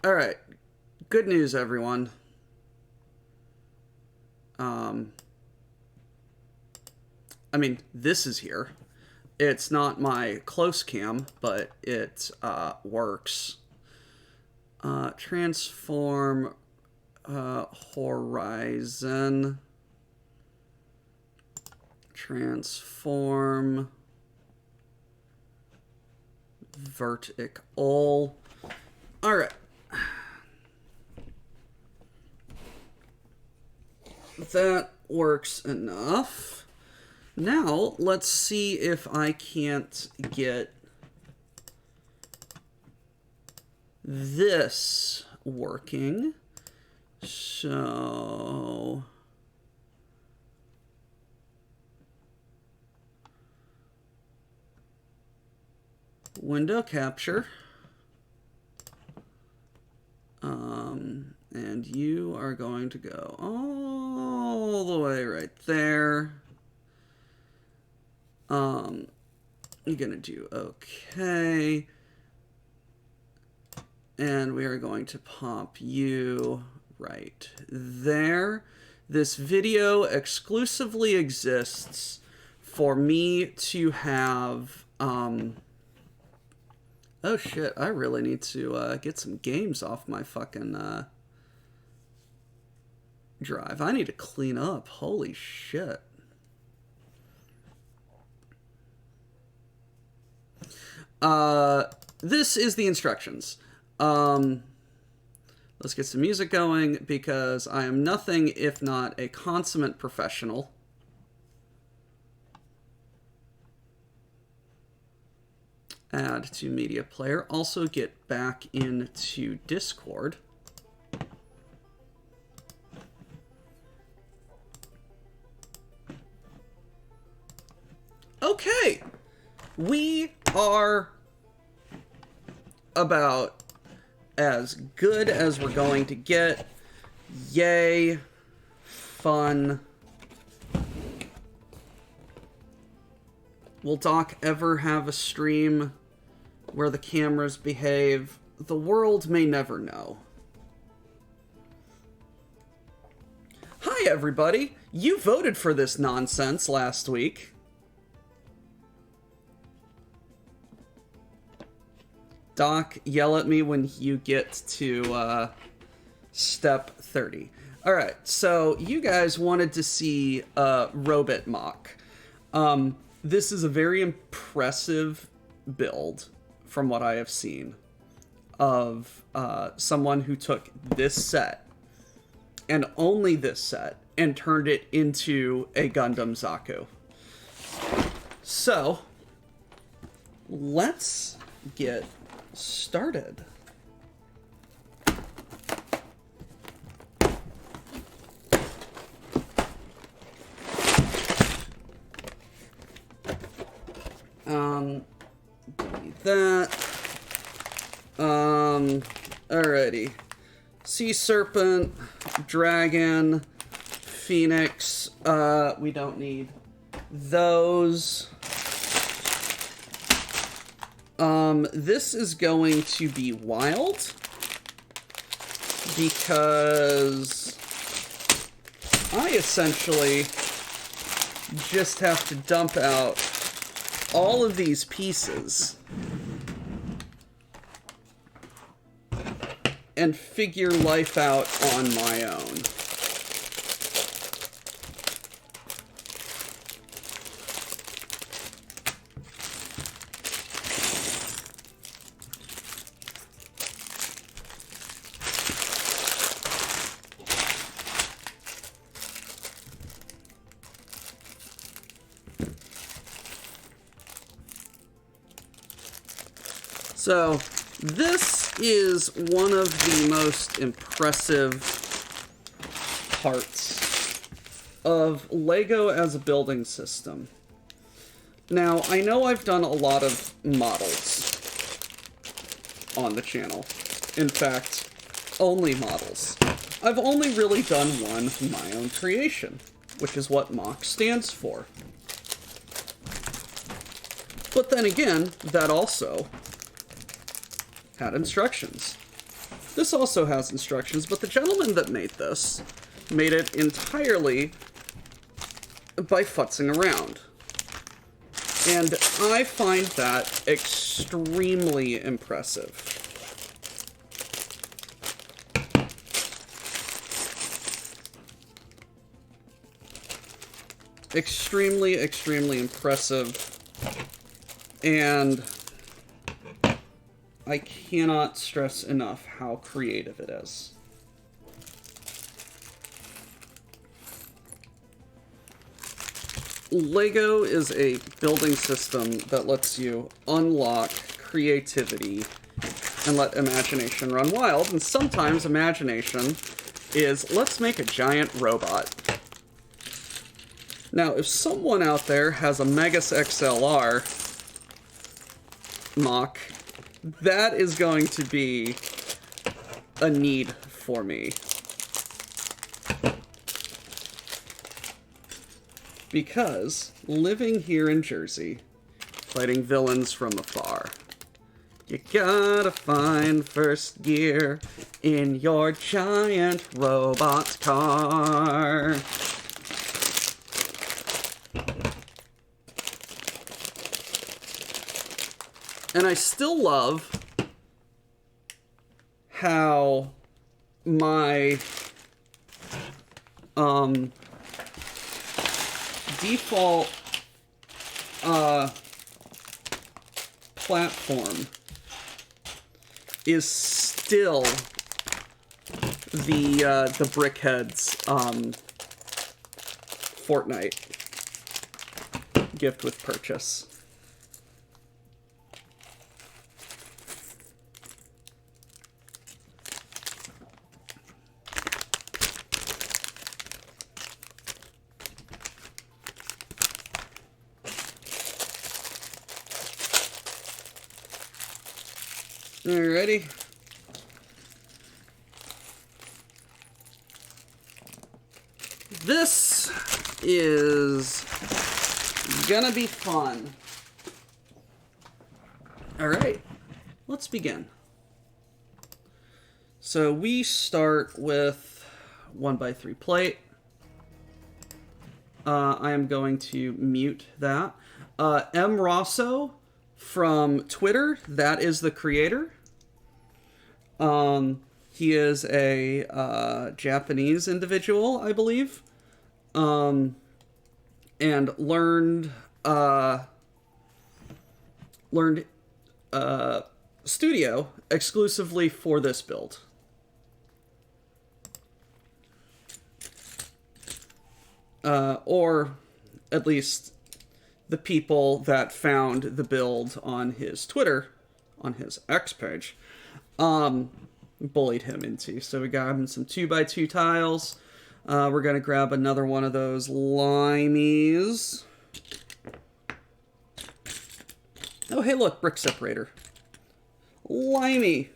All right. Good news, everyone. I mean, this is here. It's not my close cam, but it works. Transform horizon. Transform vertical. All right. That works enough. Now, let's see if I can't get this working. So... window capture. And you are going to go all the way right there. You're going to do okay. And we are going to pop you right there. This video exclusively exists for me to have... oh shit, I really need to get some games off my fucking drive. I need to clean up. Holy shit. This is the instructions. Let's get some music going because I am nothing if not a consummate professional. Add to media player. Also get back into Discord. Okay. We are about as good as we're going to get. Yay. Fun. Will Doc ever have a stream where the cameras behave? The world may never know. Hi, everybody. You voted for this nonsense last week. Doc, yell at me when you get to step 30. All right, so you guys wanted to see Robot Mock. This is a very impressive build from what I have seen of someone who took this set and only this set and turned it into a Gundam Zaku. So let's get started. Delete that. Alrighty. Sea Serpent, Dragon, Phoenix. We don't need those. This is going to be wild because I essentially just have to dump out all of these pieces and figure life out on my own. So, this is one of the most impressive parts of LEGO as a building system. Now, I know I've done a lot of models on the channel. In fact, only models. I've only really done one my own creation, which is what MOC stands for. But then again, that also had instructions. This also has instructions, but the gentleman that made this made it entirely by futzing around. And I find that extremely impressive. Extremely, extremely impressive. And I cannot stress enough how creative it is. Lego is a building system that lets you unlock creativity and let imagination run wild. And sometimes imagination is, let's make a giant robot. Now, if someone out there has a Megas XLR mock, that is going to be a need for me. Because living here in Jersey, fighting villains from afar, you gotta find first gear in your giant robot car. And I still love how my default platform is still the Brickheads Fortnite gift with purchase. Alrighty. This is gonna be fun. Alright, let's begin. So we start with 1x3 plate. I am going to mute that. M. Rosso from Twitter, that is the creator. He is a Japanese individual, I believe, and learned Studio exclusively for this build. Or at least the people that found the build on his Twitter, on his X page, bullied him into. So we got him some 2x2 tiles. We're going to grab another one of those limeys. Oh, hey, look, brick separator. Limey.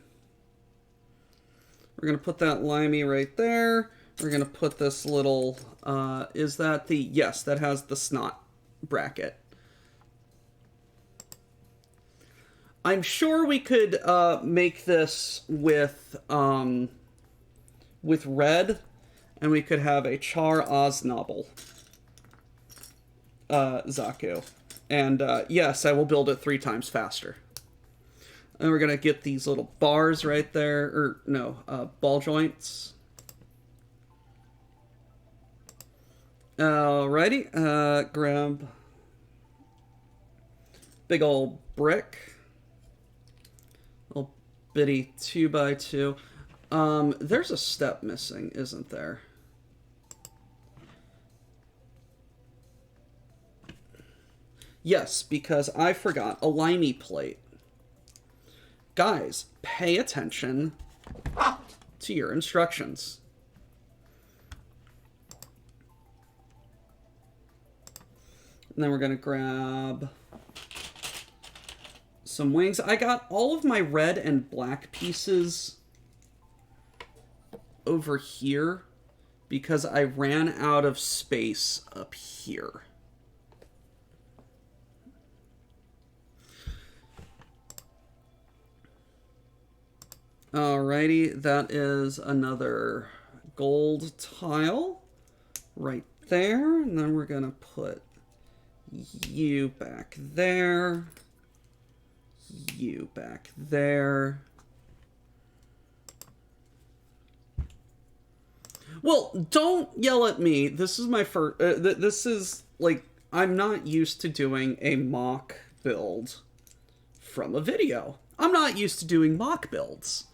We're going to put that limey right there. We're going to put this little, is that the, yes, that has the snot bracket. I'm sure we could make this with red, and we could have a Char Oznobble Zaku. And yes, I will build it 3 times faster. And we're gonna get these little bars right there, or no, ball joints. Alrighty, grab big old brick. Little bitty 2x2. There's a step missing, isn't there? Yes, because I forgot a limey plate. Guys, pay attention to your instructions. And then we're going to grab some wings. I got all of my red and black pieces over here because I ran out of space up here. Alrighty, that is another gold tile right there. And then we're going to put you back there. You back there. Well, don't yell at me. This is my first... this is, like, I'm not used to doing a mock build from a video. I'm not used to doing mock builds.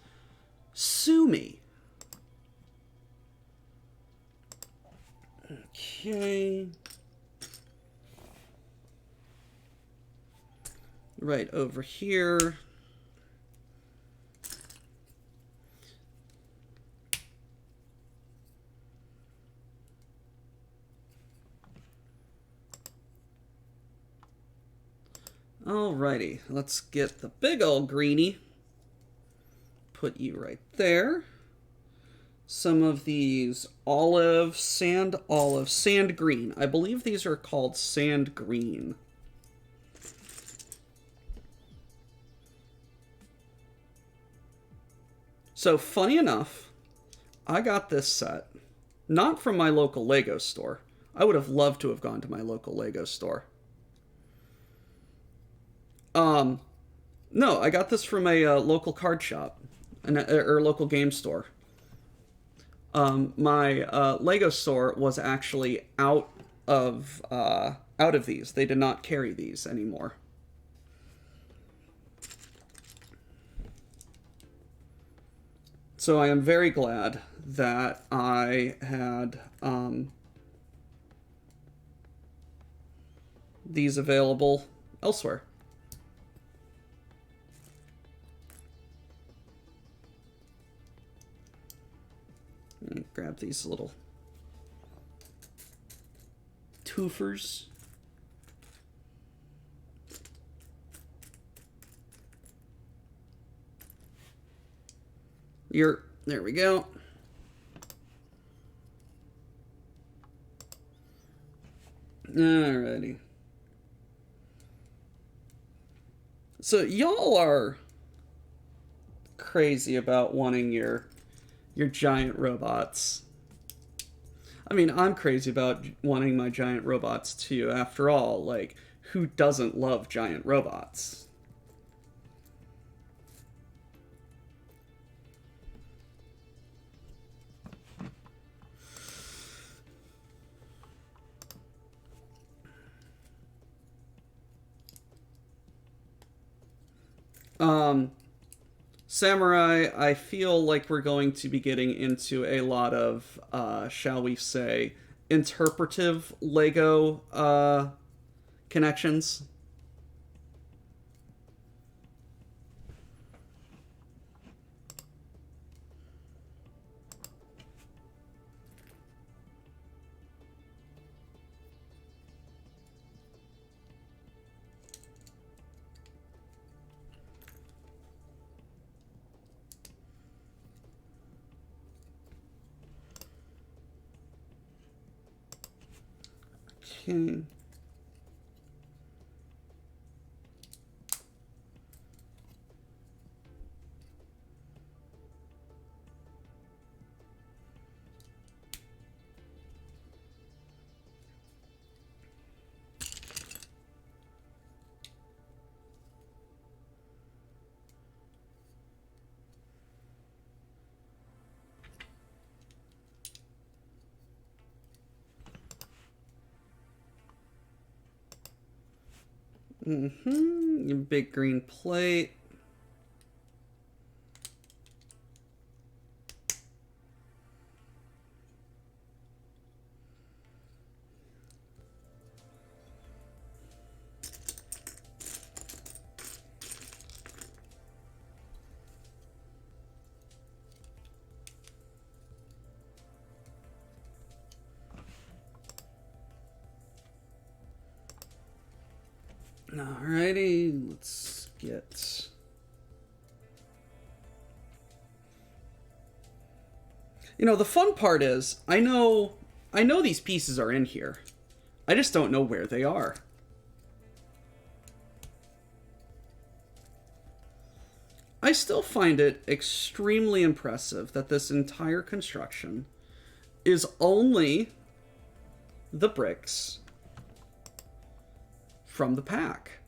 Sue me. Okay. Right over here. Alrighty, let's get the big old greenie. Put you right there. Some of these sand green. I believe these are called sand green. So, funny enough, I got this set, not from my local Lego store. I would have loved to have gone to my local Lego store. No, I got this from a local card shop, or local game store. My Lego store was actually out of these. They did not carry these anymore. So I am very glad that I had these available elsewhere. Grab these little twofers. There we go. Alrighty. So y'all are crazy about wanting your giant robots. I mean, I'm crazy about wanting my giant robots too. After all, like, who doesn't love giant robots? Samurai, I feel like we're going to be getting into a lot of, shall we say, interpretive Lego connections. Okay. Your big green plate. Alrighty, let's get... You know, the fun part is, I know these pieces are in here. I just don't know where they are. I I still find it extremely impressive that this entire construction is only the bricks from the pack.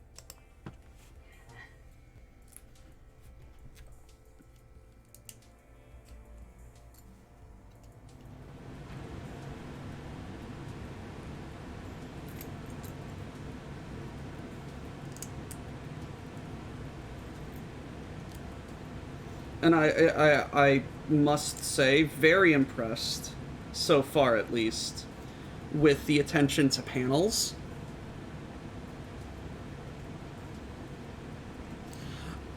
And I must say, very impressed, so far at least, with the attention to panels.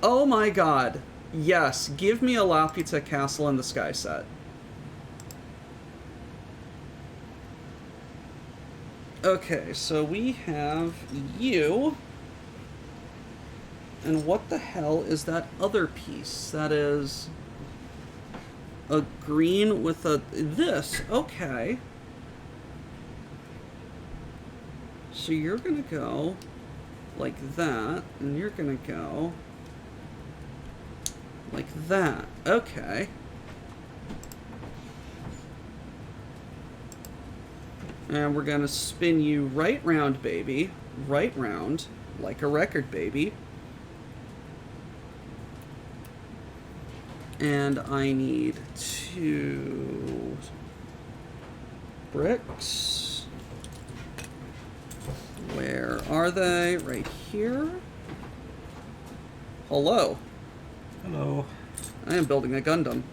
Oh my god. Yes, give me a Laputa Castle in the Sky set. Okay, so we have you. And what the hell is that other piece? That is a green with a... this. Okay. So you're gonna go like that, and you're gonna go like that. Okay. And we're gonna spin you right round, baby. Right round, like a record, baby. And I need 2 bricks. Where are they? Right here. Hello. Hello. I am building a Gundam.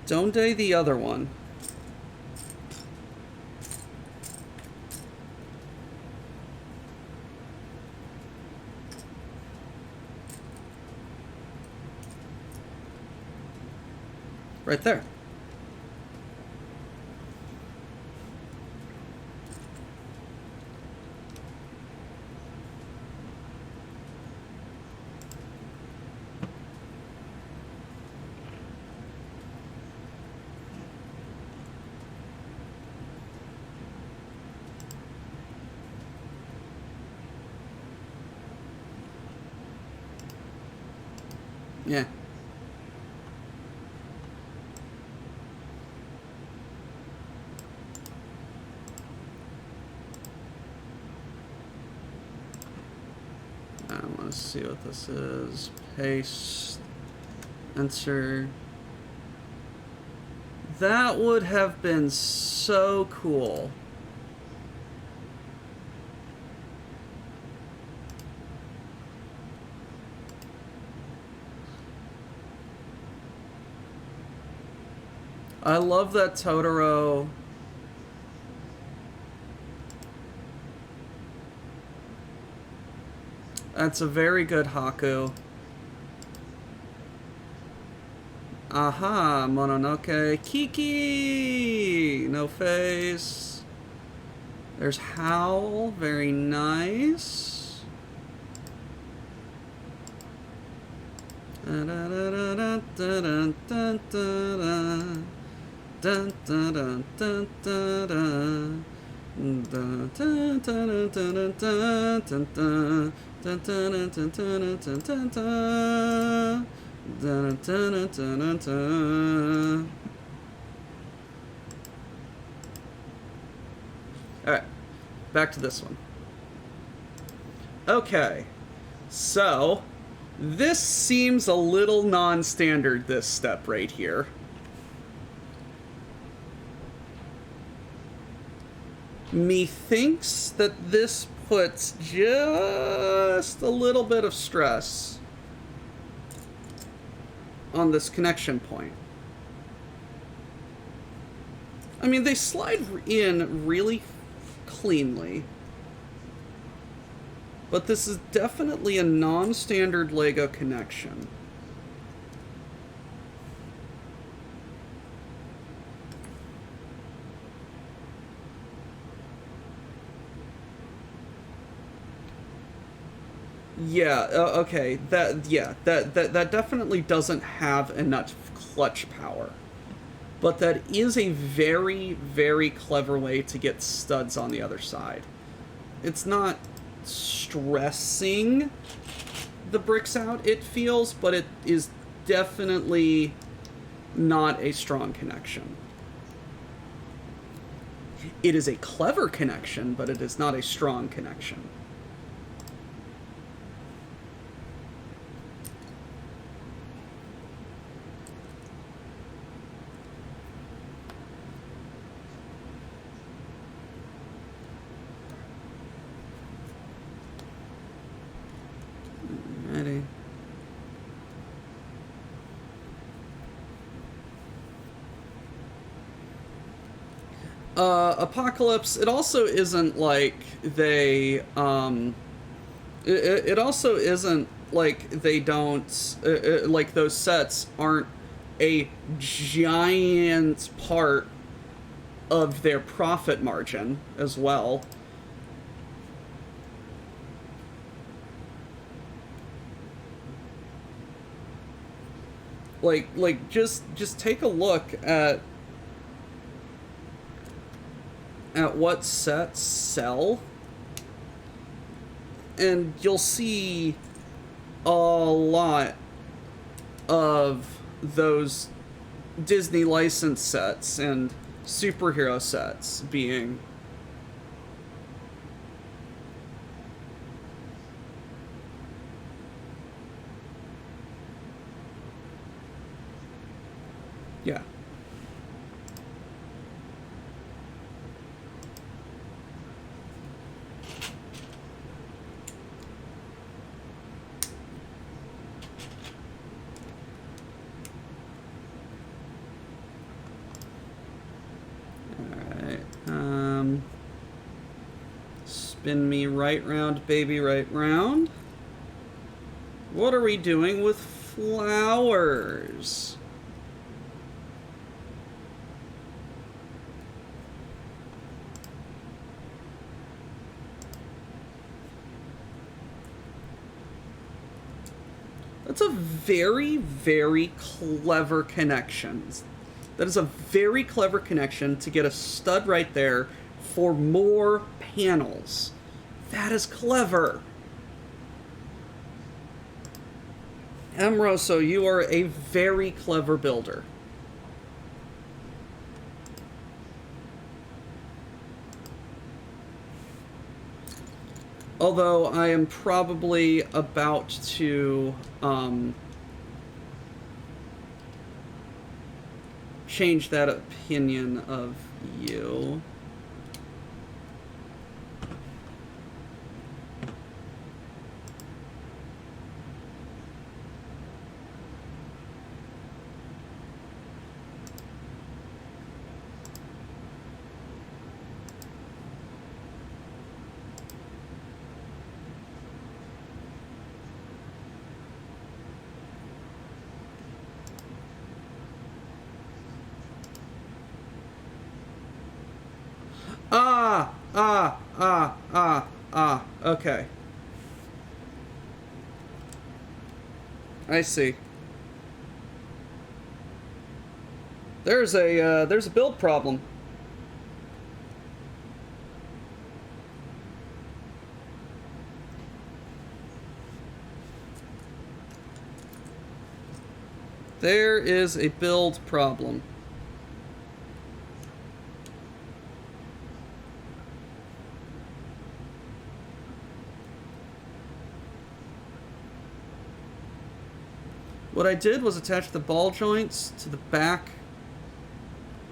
Donde the other one? Right there. Yeah. Let's see what this is. Paste. Enter. That would have been so cool. I love that Totoro. That's a very good Haku. Aha, Mononoke. Kiki! No face. There's Howl. Very nice. Dun, dun, dun, dun, dun, dun. Dun, dun, dun, dun, dun, dun. Dun, dun, dun, dun, dun, dun, dun, dun. Dun, dun, dun, dun, dun, dun, dun. Dun, dun, dun, dun, dun. Alright, back to this one. Okay, so this seems a little non-standard, this step right here. Methinks that this puts just a little bit of stress on this connection point. I mean, they slide in really cleanly, but this is definitely a non-standard Lego connection. Yeah, okay. That definitely doesn't have enough clutch power. but that is a very, very clever way to get studs on the other side. It's not stressing the bricks out, it feels, but it is definitely not a strong connection. It is a clever connection, but it is not a strong connection. Alrighty. Apocalypse, it also isn't like they, it also isn't like they don't, like those sets aren't a giant part of their profit margin as well. Like just take a look at what sets sell, and you'll see a lot of those Disney licensed sets and superhero sets being yeah. Spin me right round, baby, right round. What are we doing with flowers? That's a very, very clever connection. That is a very clever connection to get a stud right there for more panels. That is clever. Amroso, you are a very clever builder. Although I am probably about to change that opinion of you. Okay. I see. There's a build problem. There is a build problem. What I did was attach the ball joints to the back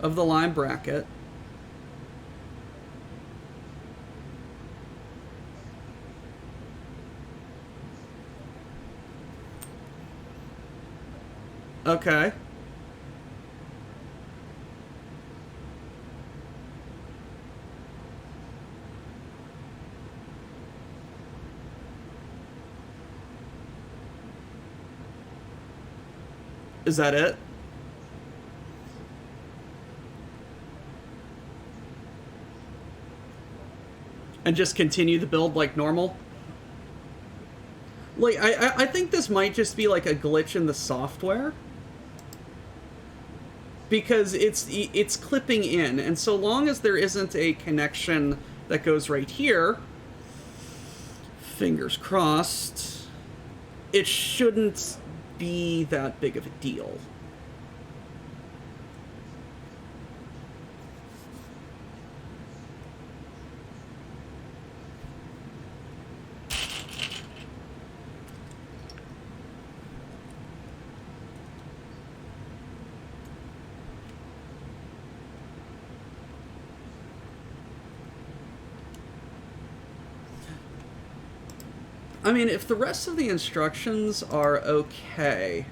of the line bracket. Okay. Is that it? And just continue the build like normal? Like, I think this might just be like a glitch in the software. because it's clipping in, and so long as there isn't a connection that goes right here, fingers crossed, it shouldn't be that big of a deal. I mean, if the rest of the instructions are okay.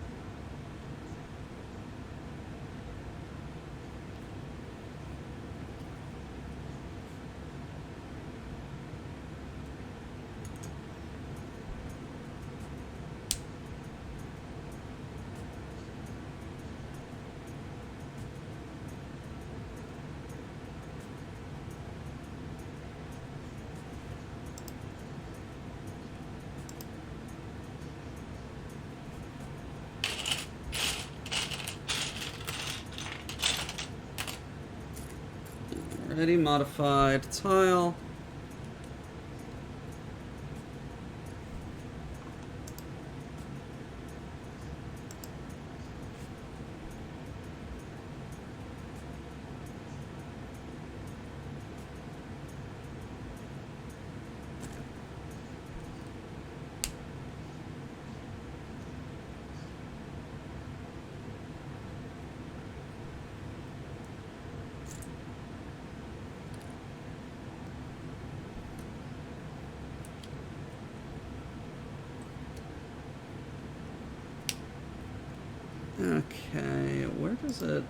Already modified tile. Okay, where does it...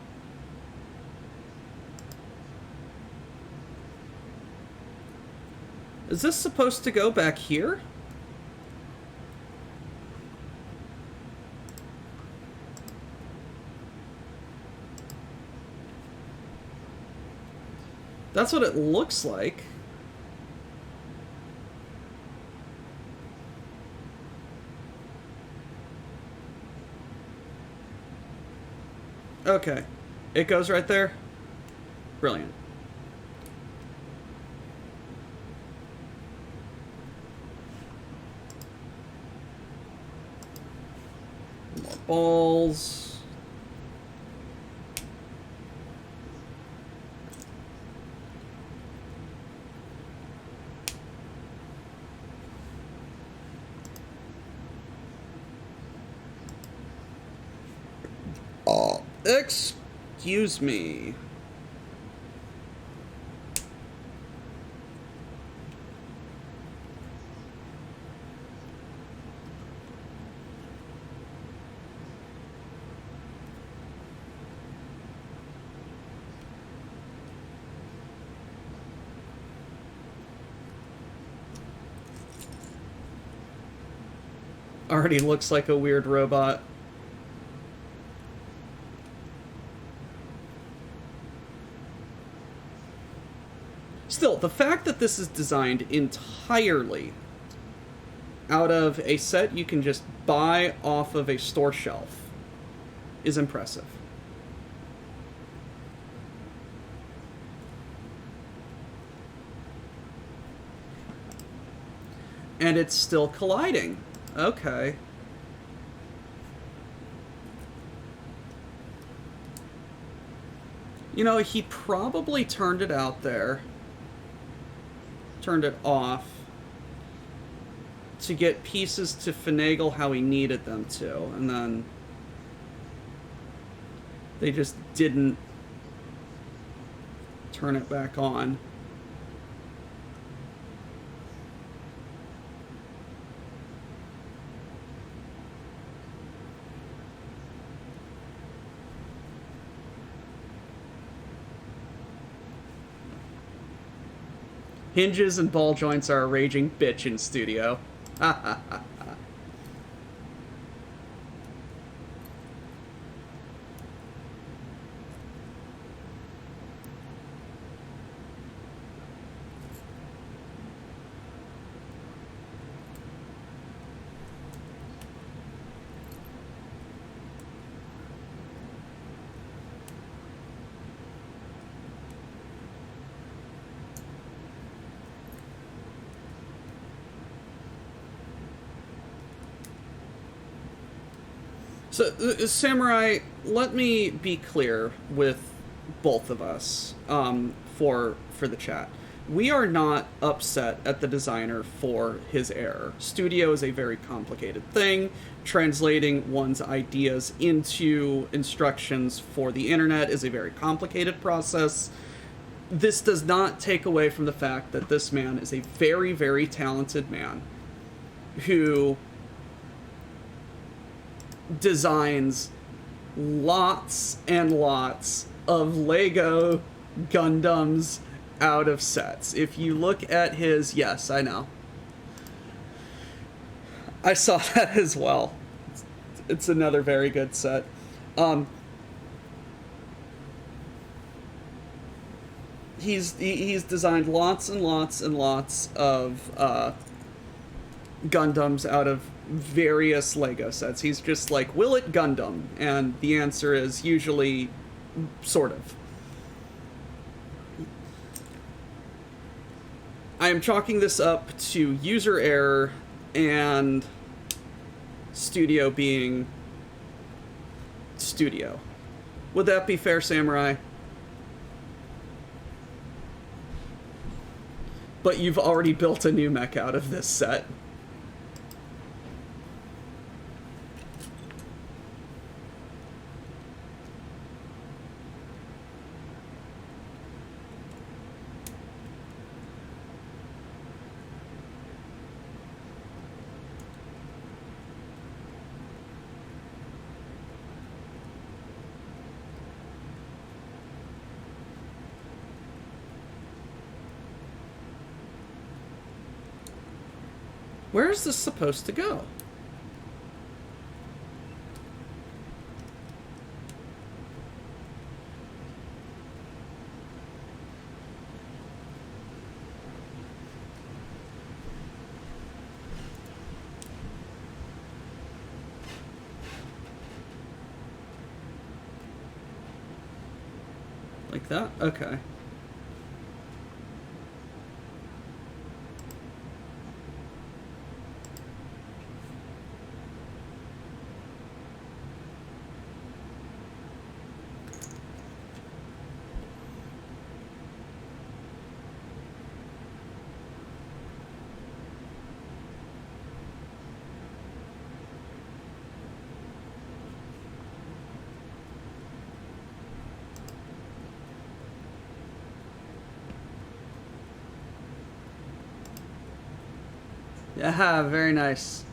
Is this supposed to go back here? That's what it looks like. Okay. It goes right there? Brilliant. More balls. Excuse me. Already looks like a weird robot. Still, the fact that this is designed entirely out of a set you can just buy off of a store shelf is impressive. And it's still colliding. Okay. You know, he probably turned it out there. Turned it off to get pieces to finagle how he needed them to, and then they just didn't turn it back on. Hinges and ball joints are a raging bitch in studio. Ha ha ha. So, Samurai, let me be clear with both of us for the chat. We are not upset at the designer for his error. Studio is a very complicated thing. Translating one's ideas into instructions for the internet is a very complicated process. This does not take away from the fact that this man is a very, very talented man who designs lots and lots of Lego Gundams out of sets. If you look at his... Yes, I know. I saw that as well. It's another very good set. He's designed lots and lots and lots of Gundams out of various Lego sets. He's just like, will it Gundam? And the answer is usually sort of. I am chalking this up to user error and studio being studio. Would that be fair, Samurai? But you've already built a new mech out of this set. Where is this supposed to go? Like that? Okay. Yeah, very nice.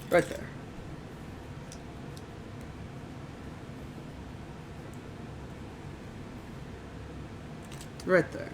Right there. Right there.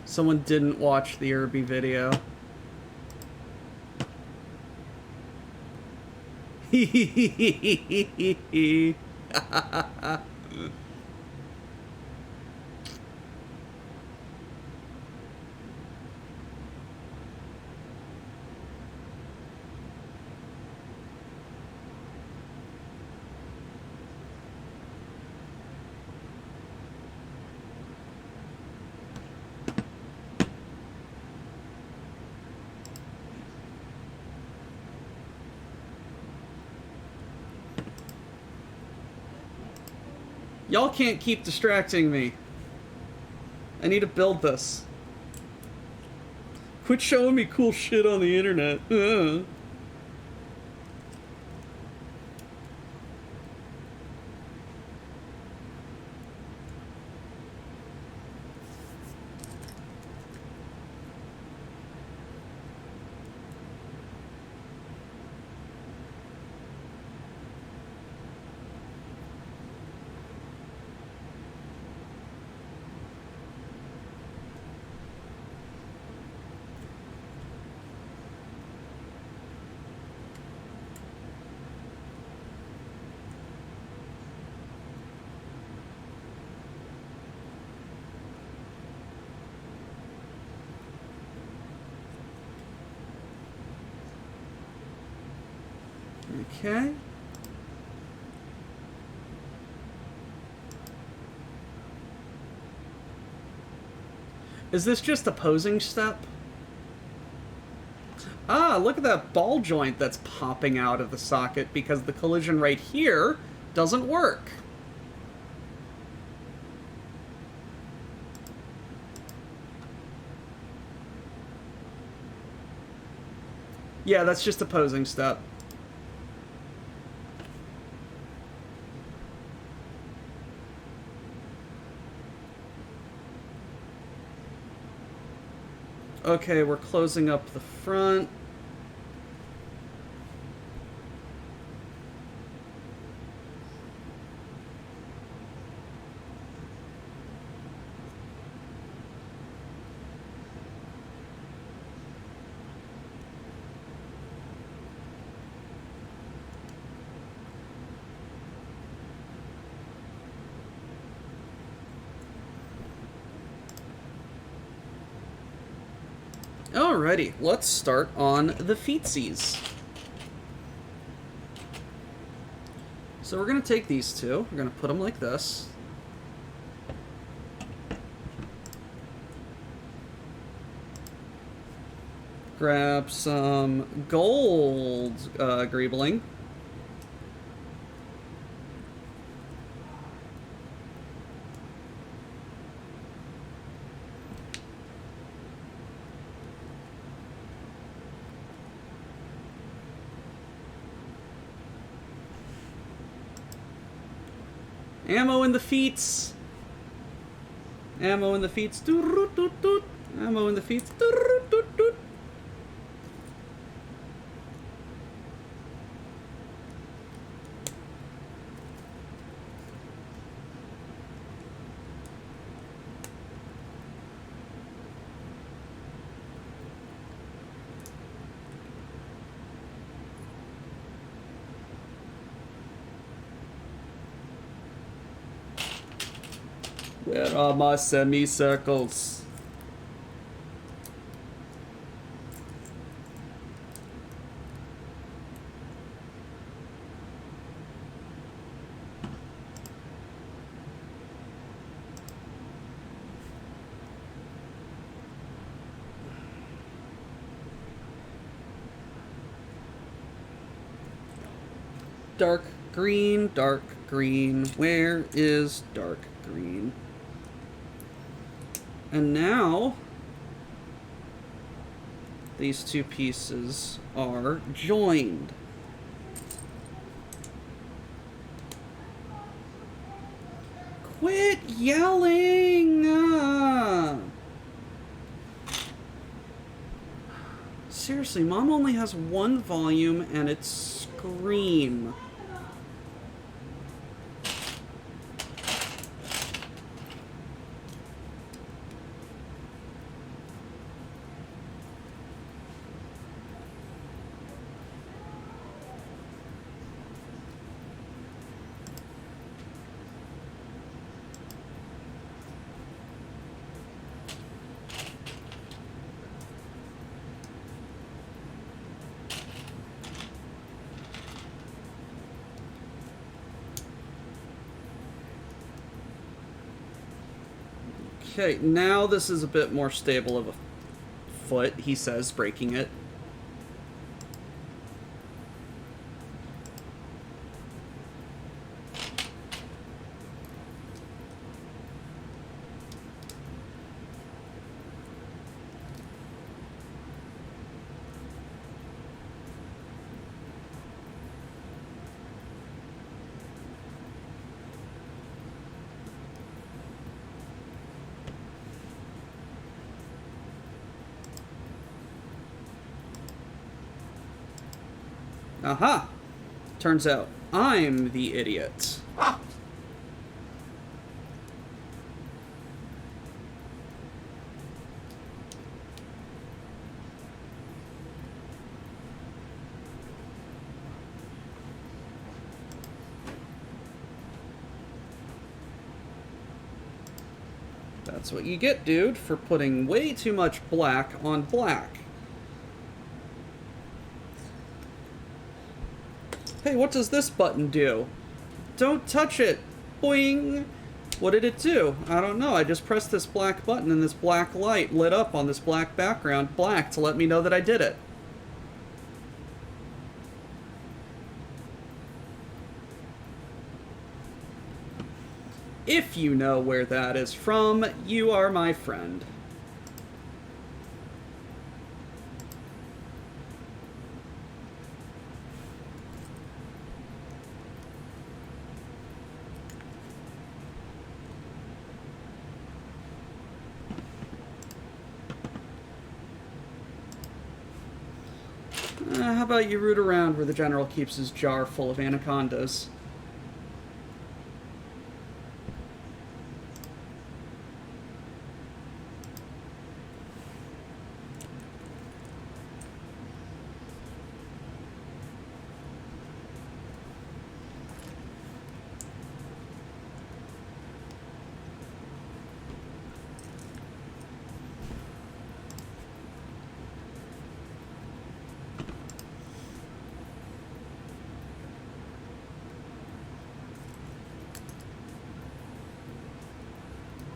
Someone didn't watch the Irby video. Y'all can't keep distracting me. I need to build this. Quit showing me cool shit on the internet. Okay. Is this just a posing step? Ah, look at that ball joint that's popping out of the socket because the collision right here doesn't work. Yeah, that's just a posing step. Okay, we're closing up the front. Alrighty, let's start on the feetsies. So we're going to take these two, we're going to put them like this. Grab some gold greebling. Ammo in the feets. Ammo in the feet. Ammo in the feet. Where are my semicircles? Dark green, dark green. Where is dark green? And now, these two pieces are joined. Quit yelling! Seriously, Mom only has one volume and it's Scream. Okay, now this is a bit more stable of a foot, he says, breaking it. Aha! Turns out I'm the idiot. That's what you get, dude, for putting way too much black on black. Hey, what does this button do? Don't touch it! Boing! What did it do? I don't know. I just pressed this black button and this black light lit up on this black background black to let me know that I did it. If you know where that is from, you are my friend. How about you root around where the general keeps his jar full of anacondas?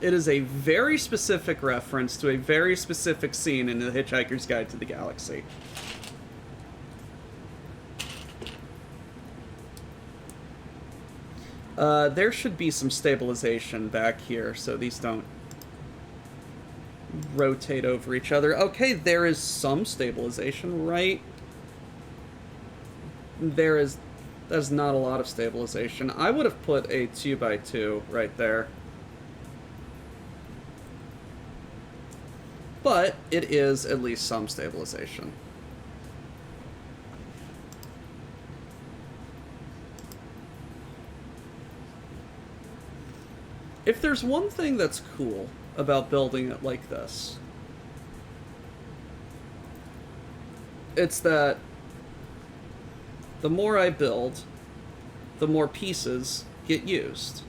It is a very specific reference to a very specific scene in The Hitchhiker's Guide to the Galaxy. There should be some stabilization back here so these don't rotate over each other. Okay, there is some stabilization, right? There's not a lot of stabilization. I would have put a 2x2 right there. But it is at least some stabilization. If there's one thing that's cool about building it like this, it's that the more I build, the more pieces get used.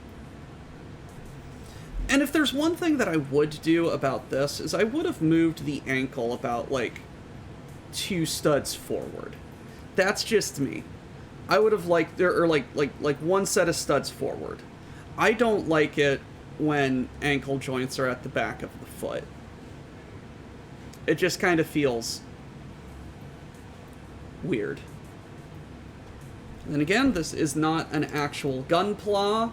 And if there's one thing that I would do about this, is I would have moved the ankle about, like, 2 studs forward. That's just me. I would have liked, or like 1 set of studs forward. I don't like it when ankle joints are at the back of the foot. It just kind of feels weird. And again, this is not an actual Gunpla.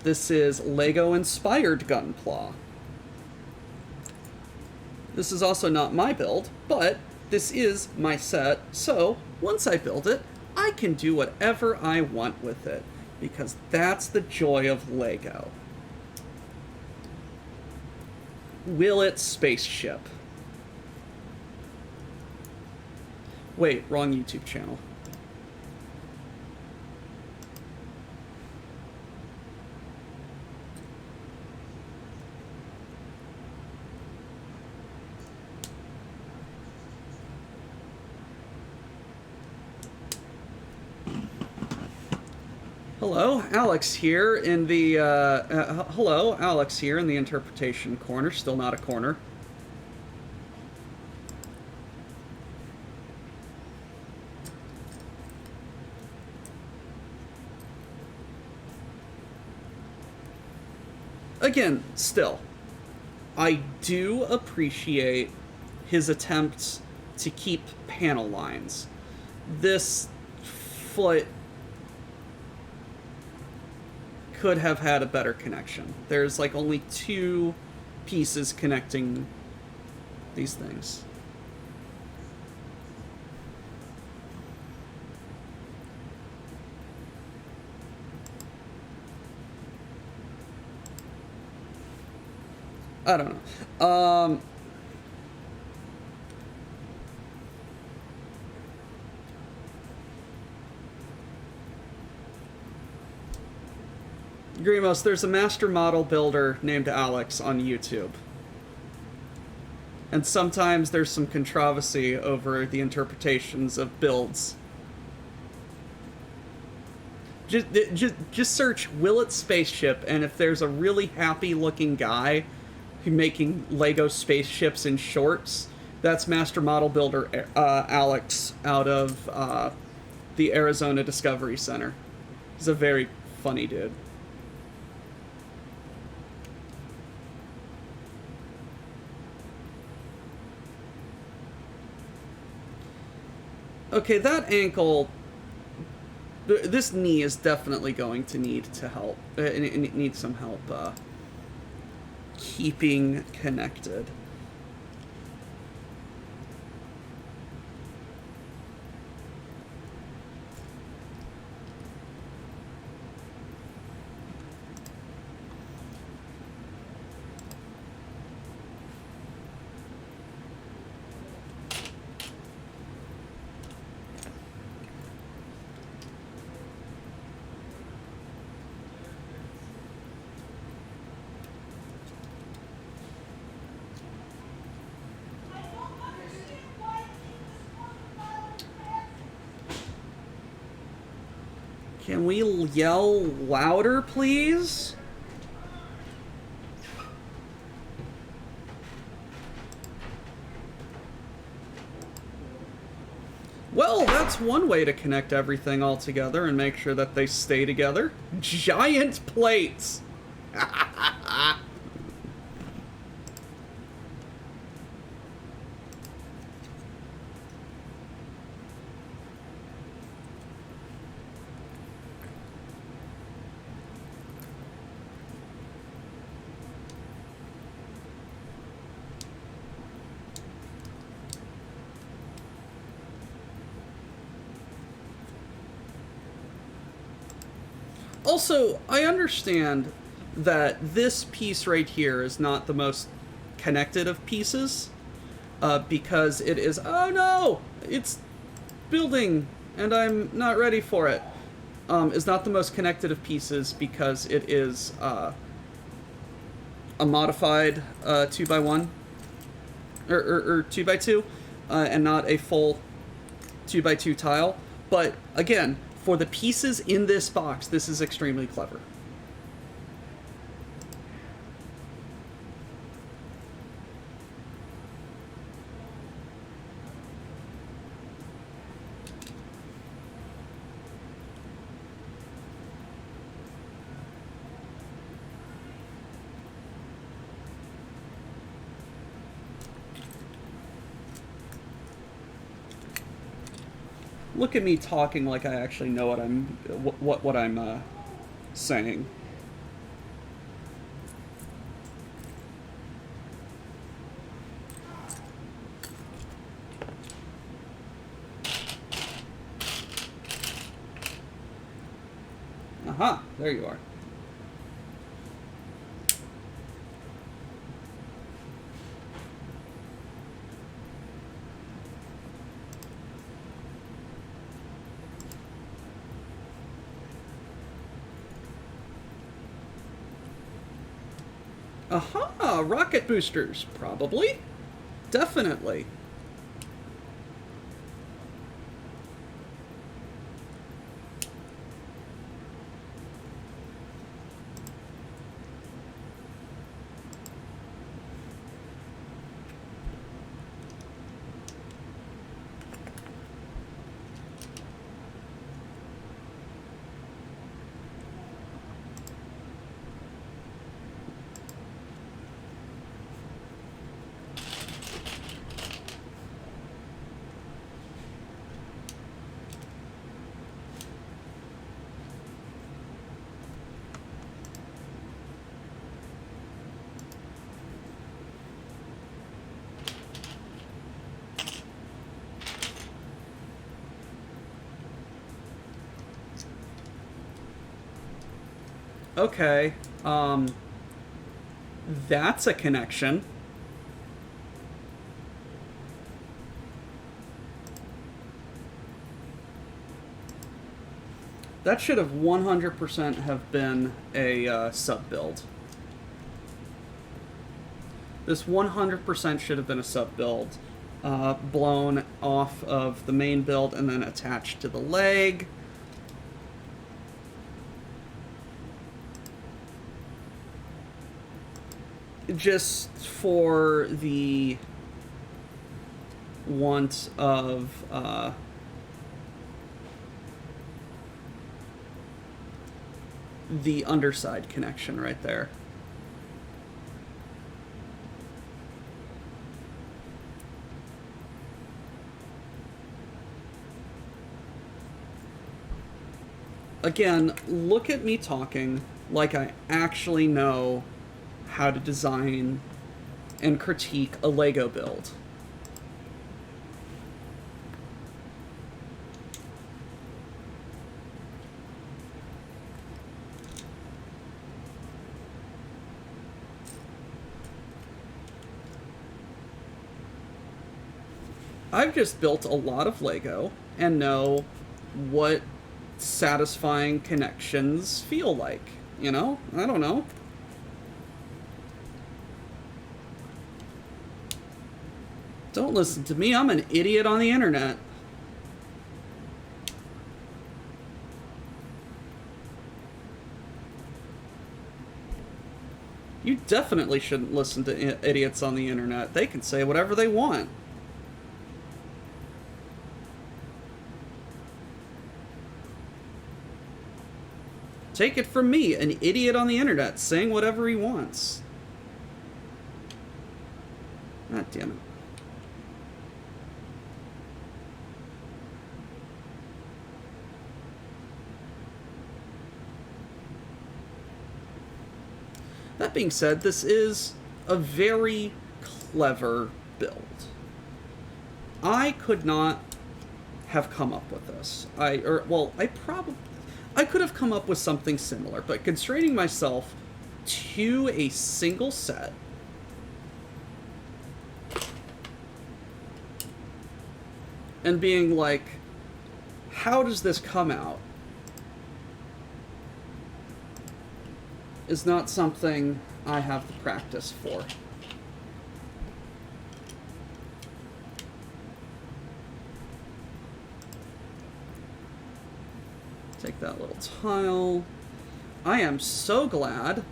This is Lego-inspired Gunpla. This is also not my build, but this is my set, so once I build it, I can do whatever I want with it, because that's the joy of Lego. Will it spaceship? Wait, wrong YouTube channel. Hello, Alex here in the, hello, Alex here in the interpretation corner, still not a corner. Again, still, I do appreciate his attempts to keep panel lines. This foot could have had a better connection. There's like only 2 pieces connecting these things. I don't know. Grimos, there's a master model builder named Alex on YouTube. And sometimes there's some controversy over the interpretations of builds. Just search Willet Spaceship, and if there's a really happy looking guy who's making Lego spaceships in shorts, that's master model builder Alex out of the Arizona Discovery Center. He's a very funny dude. Okay, that ankle... This knee is definitely going to need to help. It needs some help keeping connected. Can we yell louder, please? Well, that's one way to connect everything all together and make sure that they stay together. Giant plates! Also, I understand that this piece right here is not the most connected of pieces, because it is... Oh no! It's building, and I'm not ready for it. Is not the most connected of pieces because it is a modified 2x1, or 2x2, and not a full 2x2 tile. But, again... For the pieces in this box, this is extremely clever. Look at me talking like I actually know what I'm saying. Aha, there you are. Aha! Rocket boosters, probably. Definitely. Okay, that's a connection. That should have 100% have been a sub-build. This 100% should have been a sub-build. Blown off of the main build and then attached to the leg. Just for the want of the underside connection right there. Again, look at me talking like I actually know how to design and critique a Lego build. I've just built a lot of Lego and know what satisfying connections feel like. You know? I don't know. Don't listen to me. I'm an idiot on the internet. You definitely shouldn't listen to idiots on the internet. They can say whatever they want. Take it from me, an idiot on the internet saying whatever he wants. God damn it. That being said, this is a very clever build. I could not have come up with this. I could have come up with something similar, but constraining myself to a single set and being like, how does this come out, is not something I have the practice for. Take that little tile. I am so glad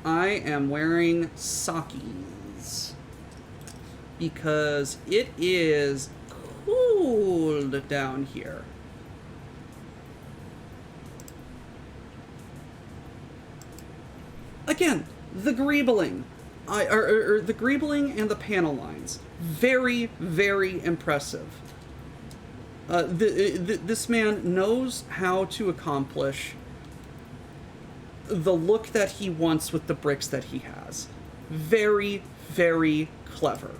I am wearing sockies because it is cold down here. Again, the greebling. The greebling and the panel lines. Very, very impressive. This man knows how to accomplish the look that he wants with the bricks that he has. Very, very clever.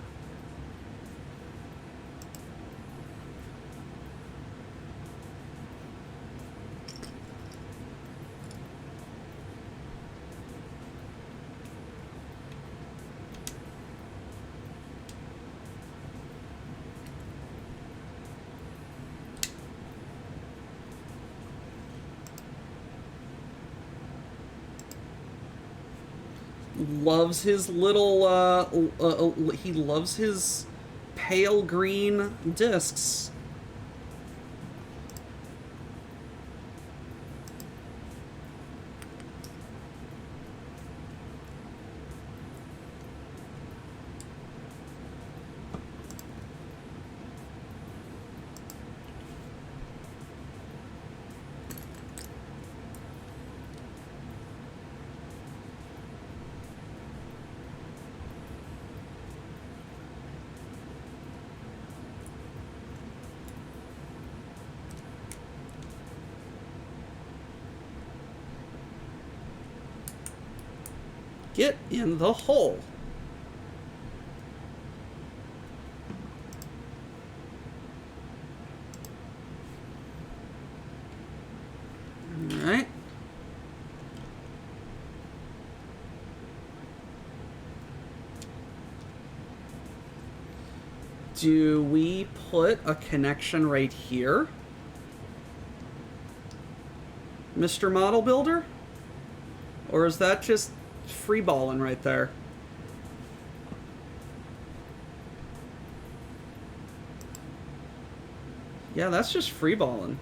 Loves his little, he loves his pale green discs. Get in the hole. All right. Do we put a connection right here? Mr. Model Builder? Or is that just freeballing right there? Yeah, that's just freeballing.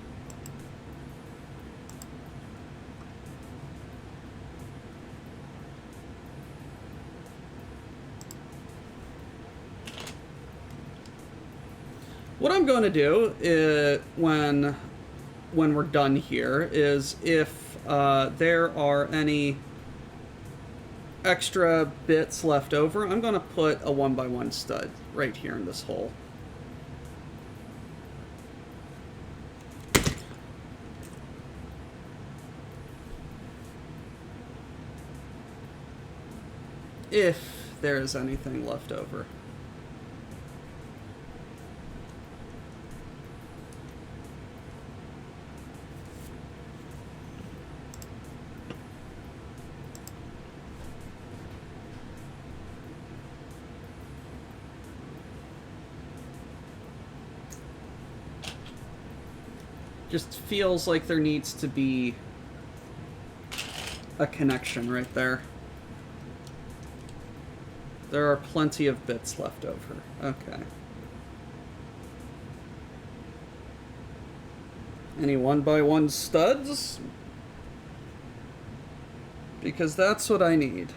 What I'm going to do when we're done here is if there are any extra bits left over, I'm going to put a 1x1 stud right here in this hole. If there is anything left over. Just feels like there needs to be a connection right there. There are plenty of bits left over. Okay. Any 1x1 studs? Because that's what I need.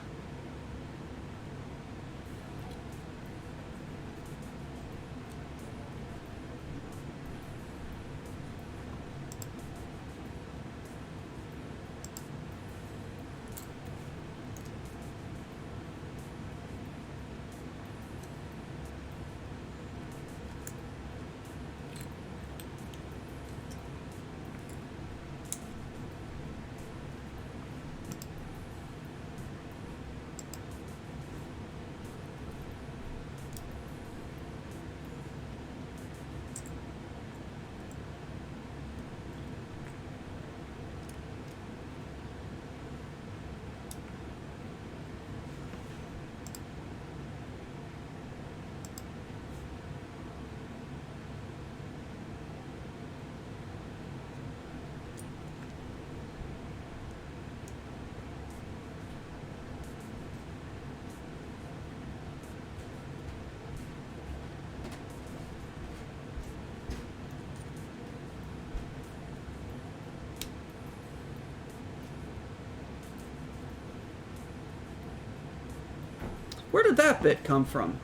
Where did that bit come from?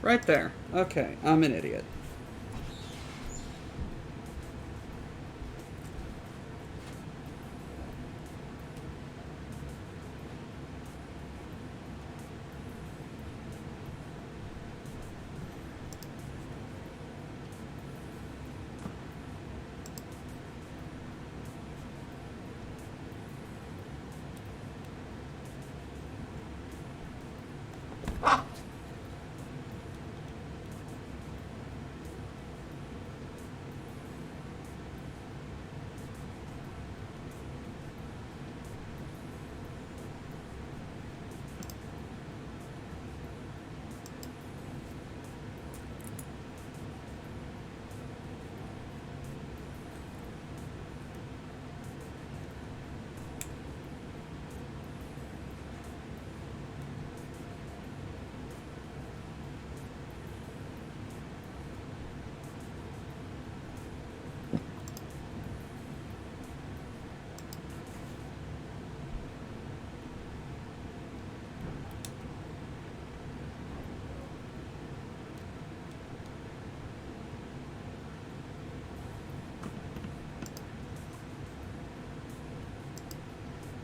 Right there. Okay, I'm an idiot.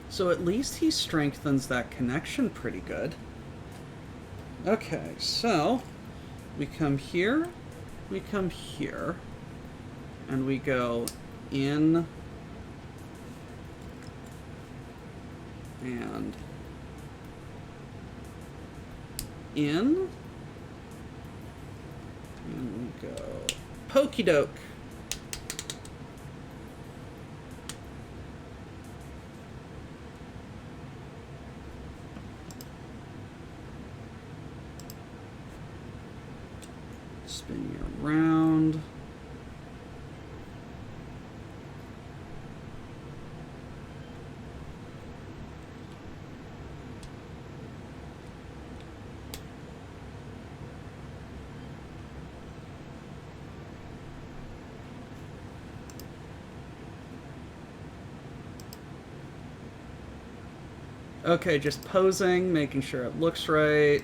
So at least he strengthens that connection pretty good. Okay, so we come here, we come here, and we go in and in, and we go pokey doke. Spin you around. Okay, just posing, making sure it looks right.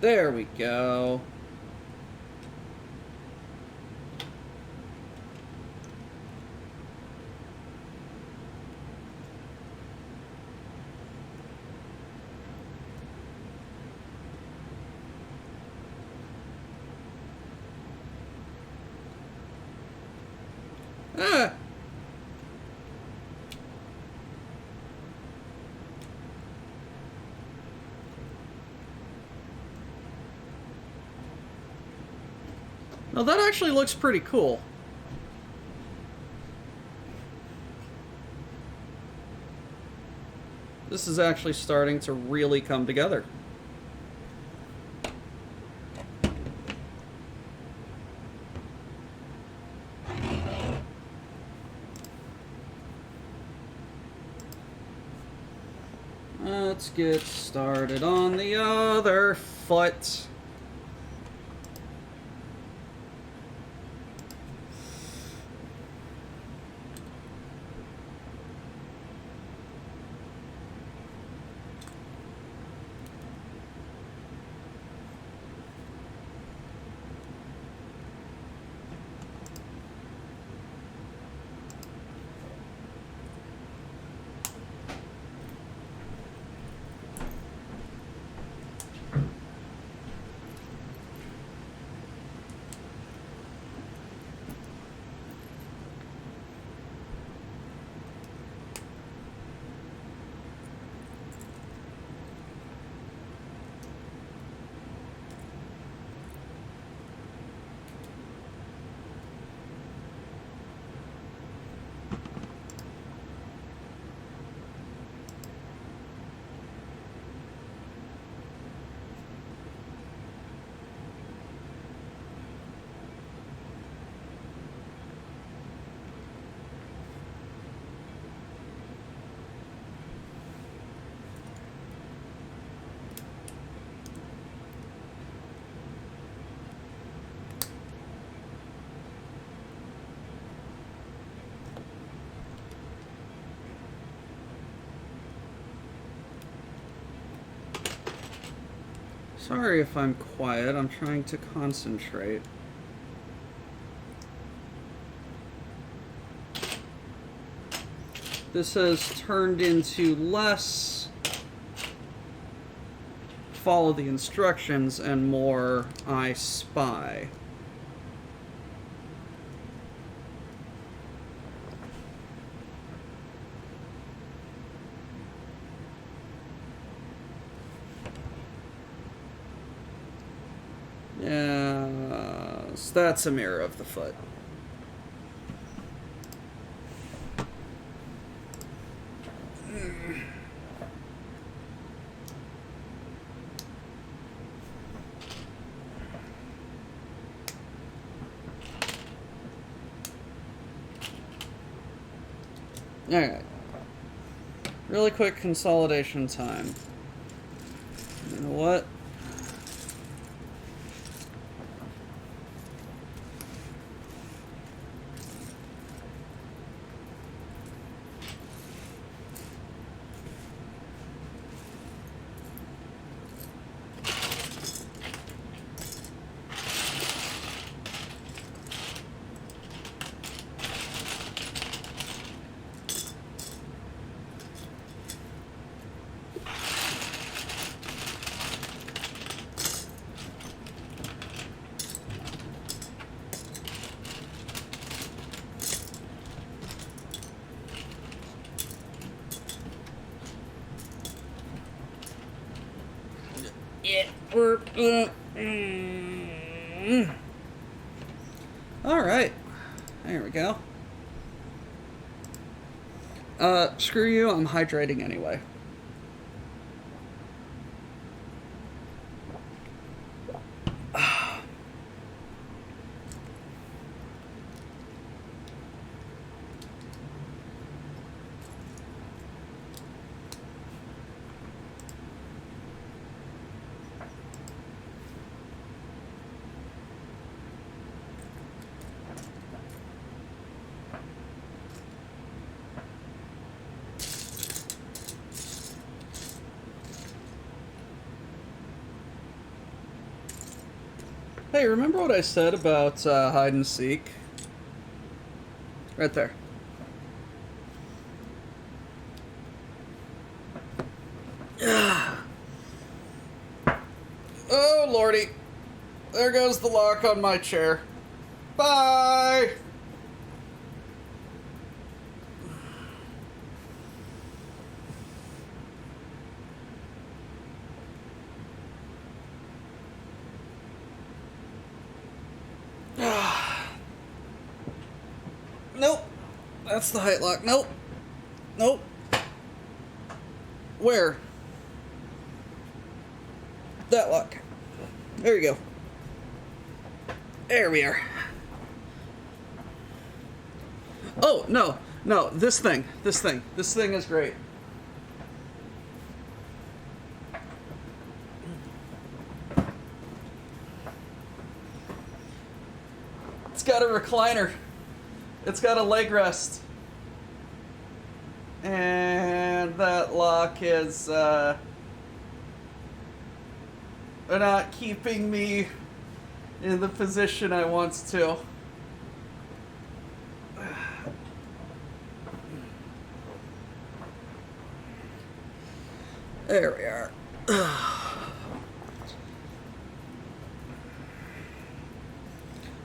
There we go. Ah! No, that actually looks pretty cool. This is actually starting to really come together. Let's get started on the other foot. Sorry if I'm quiet, I'm trying to concentrate. This has turned into less follow the instructions and more I spy. Yes, that's a mirror of the foot. Alright. Really quick consolidation time. You know what? All right. There we go. Screw you. I'm hydrating anyway. Hey, remember what I said about hide and seek? Right there. Oh, lordy. There goes the lock on my chair. Bye! Nope. That's the height lock. Nope. Nope. Where? That lock. There you go. There we are. Oh, no. No, this thing. This thing. This thing is great. It's got a recliner. It's got a leg rest. And that lock is, not keeping me in the position I want to. There we are.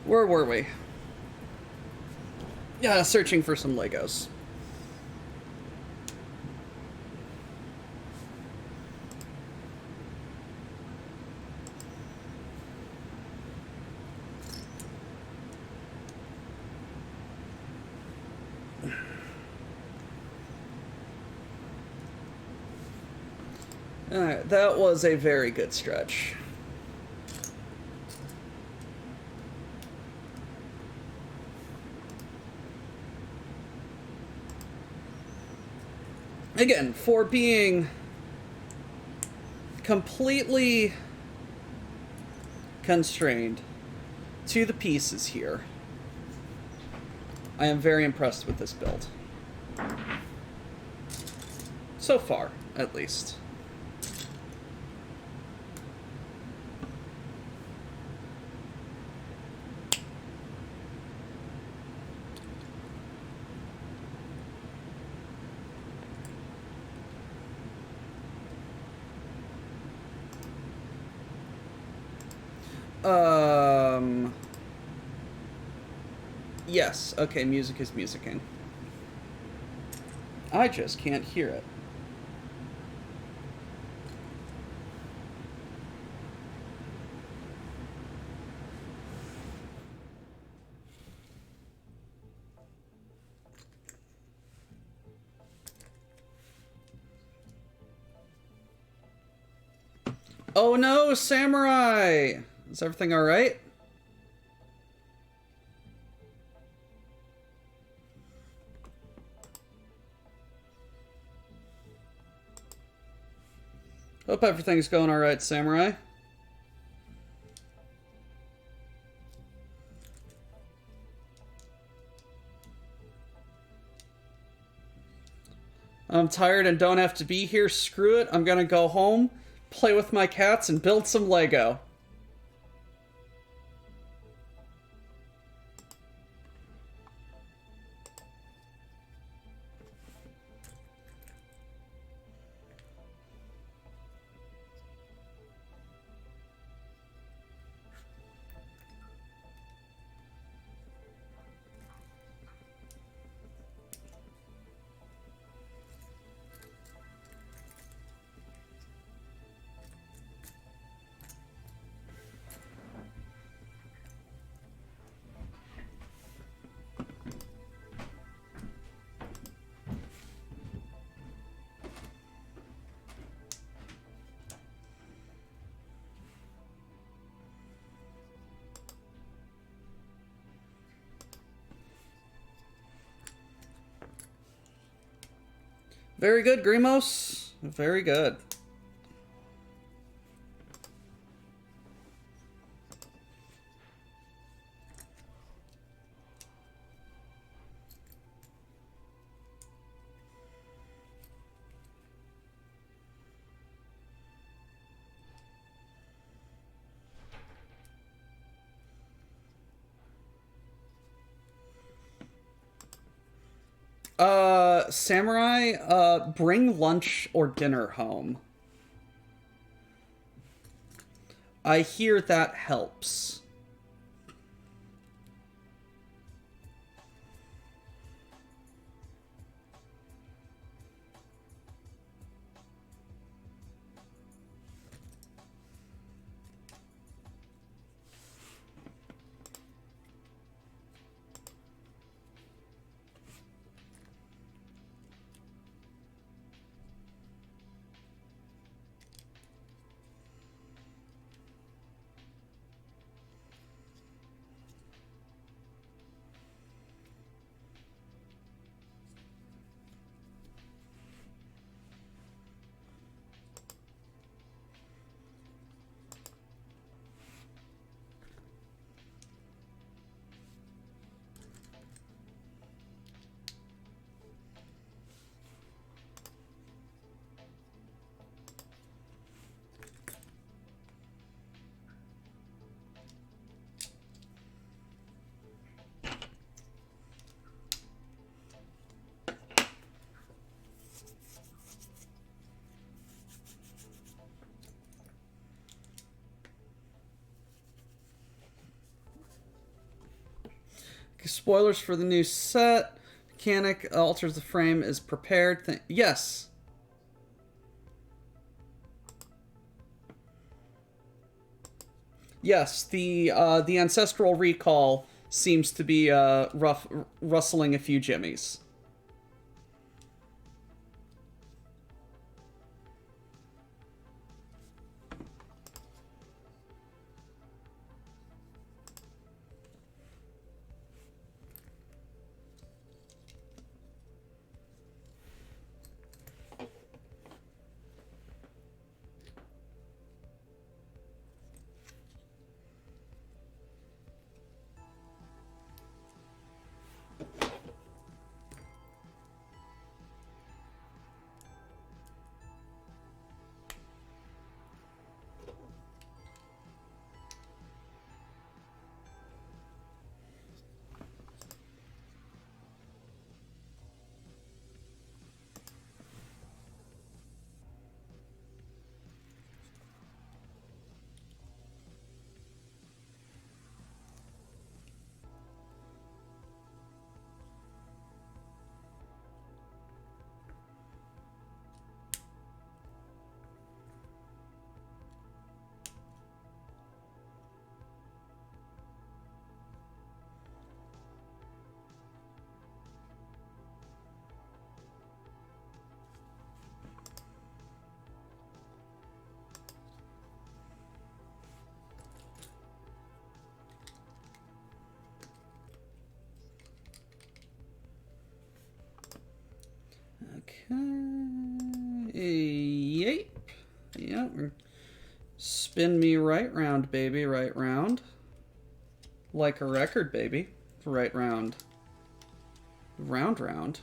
Where were we? Yeah, searching for some Legos. Alright, that was a very good stretch. Again, for being completely constrained to the pieces here, I am very impressed with this build. So far, at least. Yes, okay, music is musicking. I just can't hear it. Oh no, Samurai! Is everything alright? Hope everything's going alright, Samurai. I'm tired and don't have to be here. Screw it. I'm gonna go home, play with my cats, and build some Lego. Very good, Grimos. Very good. Samurai, bring lunch or dinner home. I hear that helps. Spoilers for the new set. Mechanic alters the frame is prepared. Yes. Yes, the ancestral recall seems to be rustling a few jimmies. Okay. Yep. Spin me right round, baby. Right round. Like a record, baby. Right round. Round.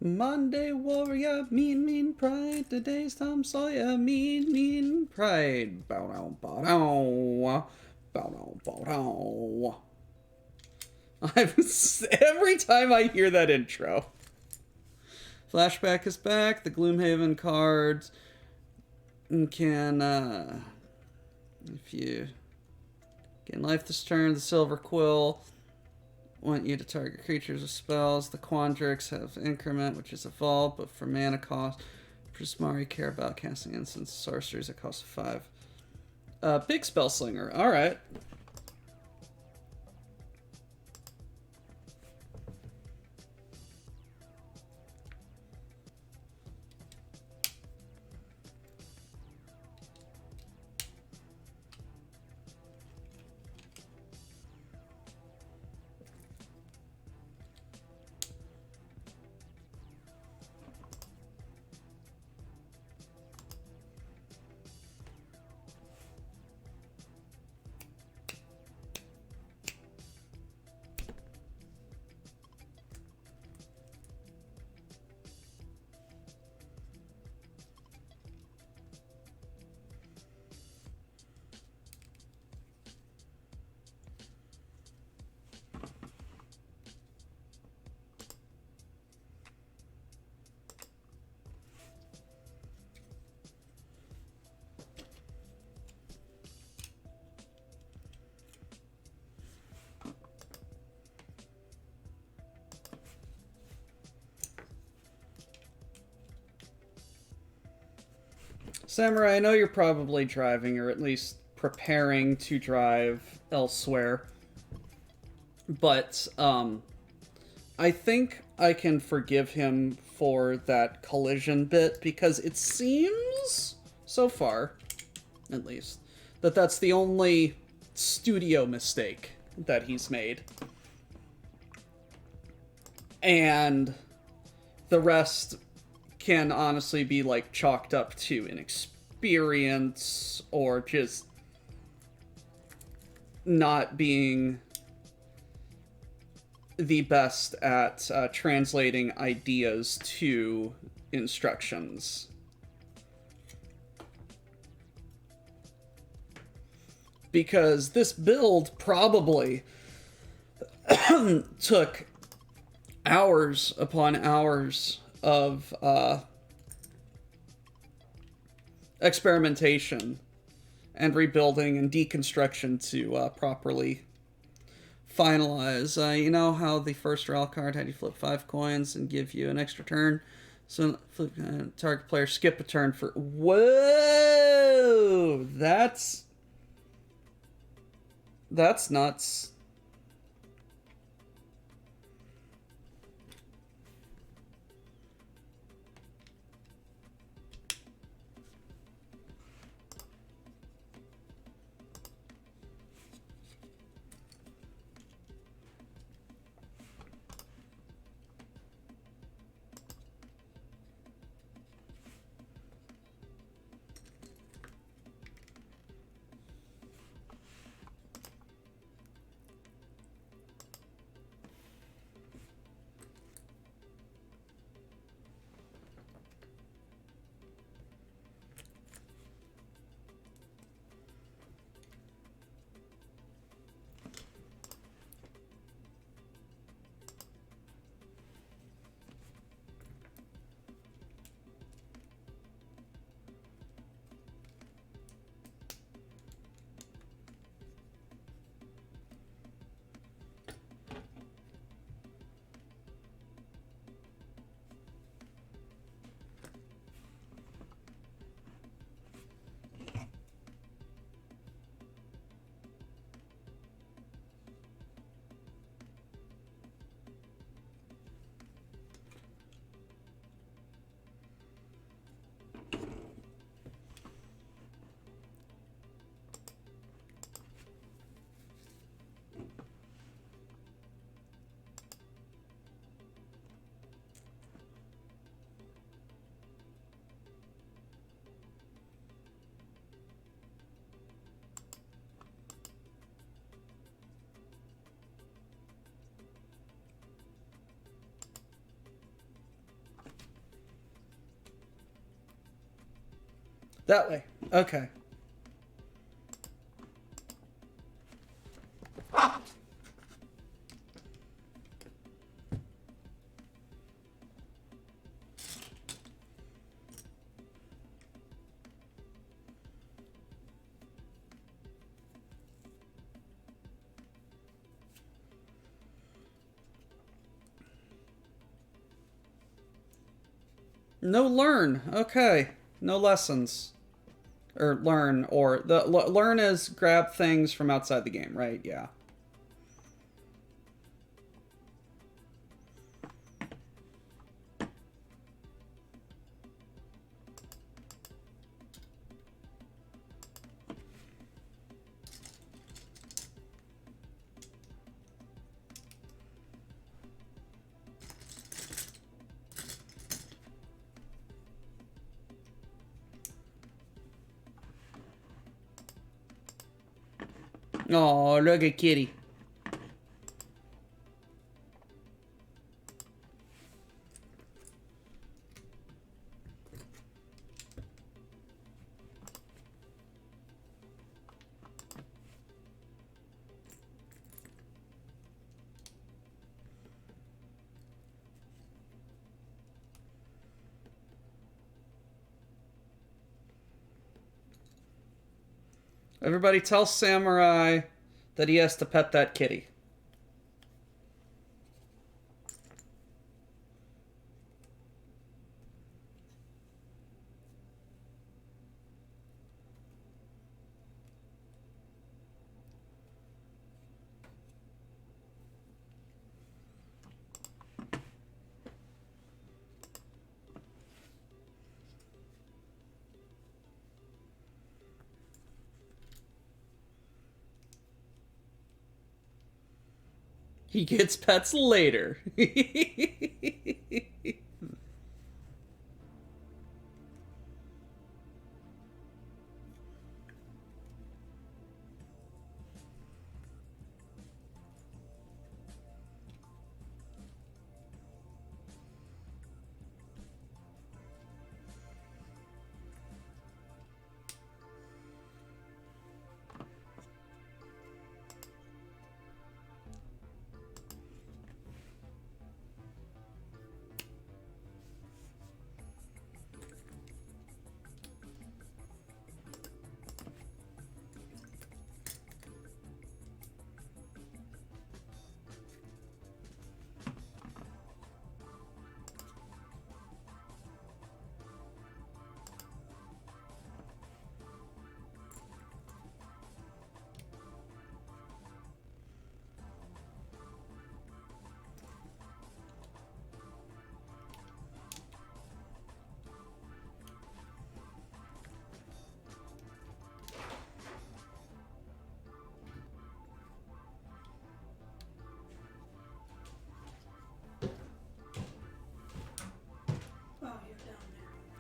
Monday warrior, mean pride. Today's Tom Sawyer, mean pride. Bow down, bow down. Bow down, bow down. Every time I hear that intro. Flashback is back. The Gloomhaven cards can, if you gain life this turn, the Silver Quill want you to target creatures with spells. The Quandrix have increment, which is evolved, but for mana cost. Prismari care about casting instants sorceries that cost 5. Big spell slinger. Alright. Samurai, I know you're probably driving, or at least preparing to drive elsewhere. But, I think I can forgive him for that collision bit, because it seems, so far, at least, that that's the only studio mistake that he's made. And the rest can honestly be, like, chalked up to inexperience or just not being the best at translating ideas to instructions. Because this build probably took hours upon hours of experimentation and rebuilding and deconstruction to properly finalize. You know how the first draw card had you flip 5 coins and give you an extra turn? So flip, target player skip a turn for... Whoa! That's nuts. That way. Okay. No learn. Okay. No lessons. Or learn, or the learn is grab things from outside the game, right? Yeah. Oh, look at Kitty. Everybody tell Samurai that he has to pet that kitty. He gets pets later.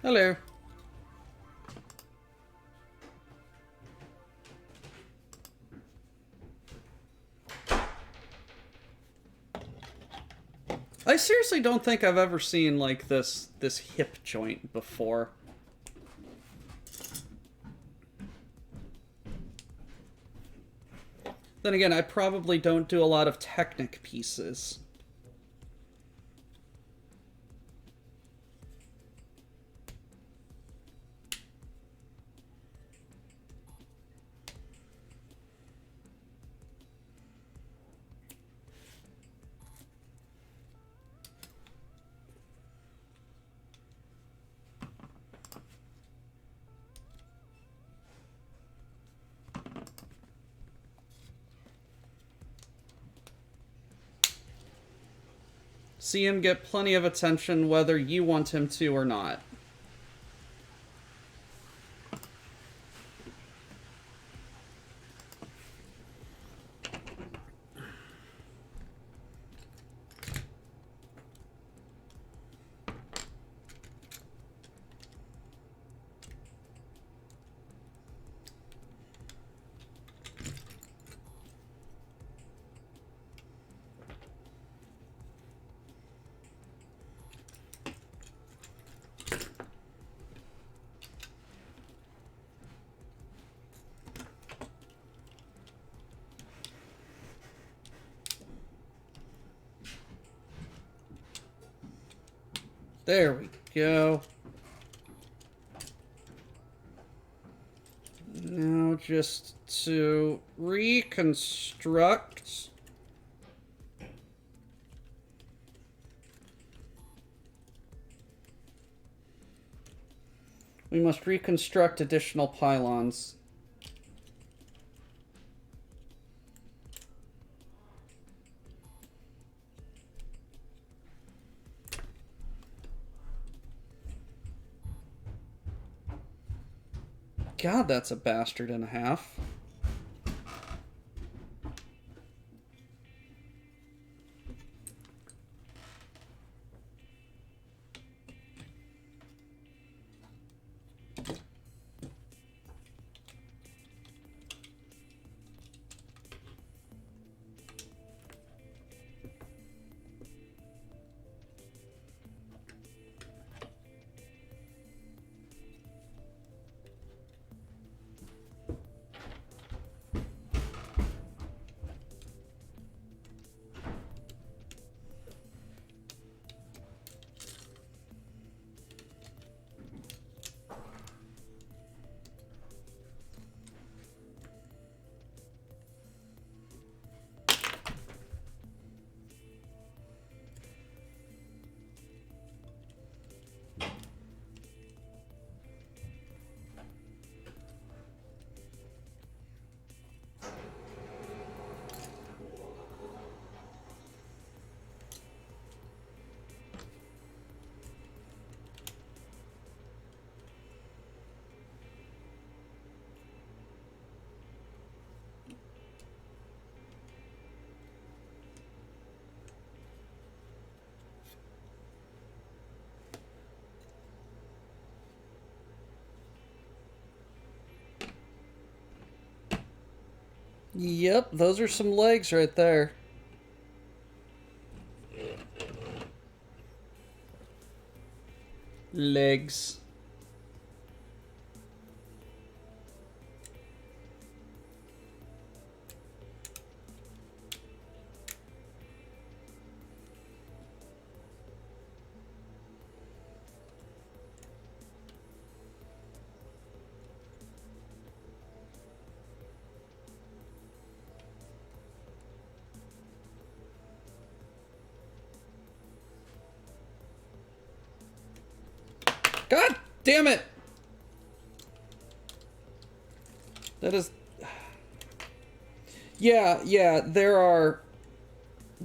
Hello. I seriously don't think I've ever seen like this hip joint before. Then again, I probably don't do a lot of Technic pieces. See him get plenty of attention whether you want him to or not. There we go. Now just to reconstruct. We must reconstruct additional pylons. God, that's a bastard and a half. Yep, those are some legs right there. Legs. God damn it! That is... Yeah, there are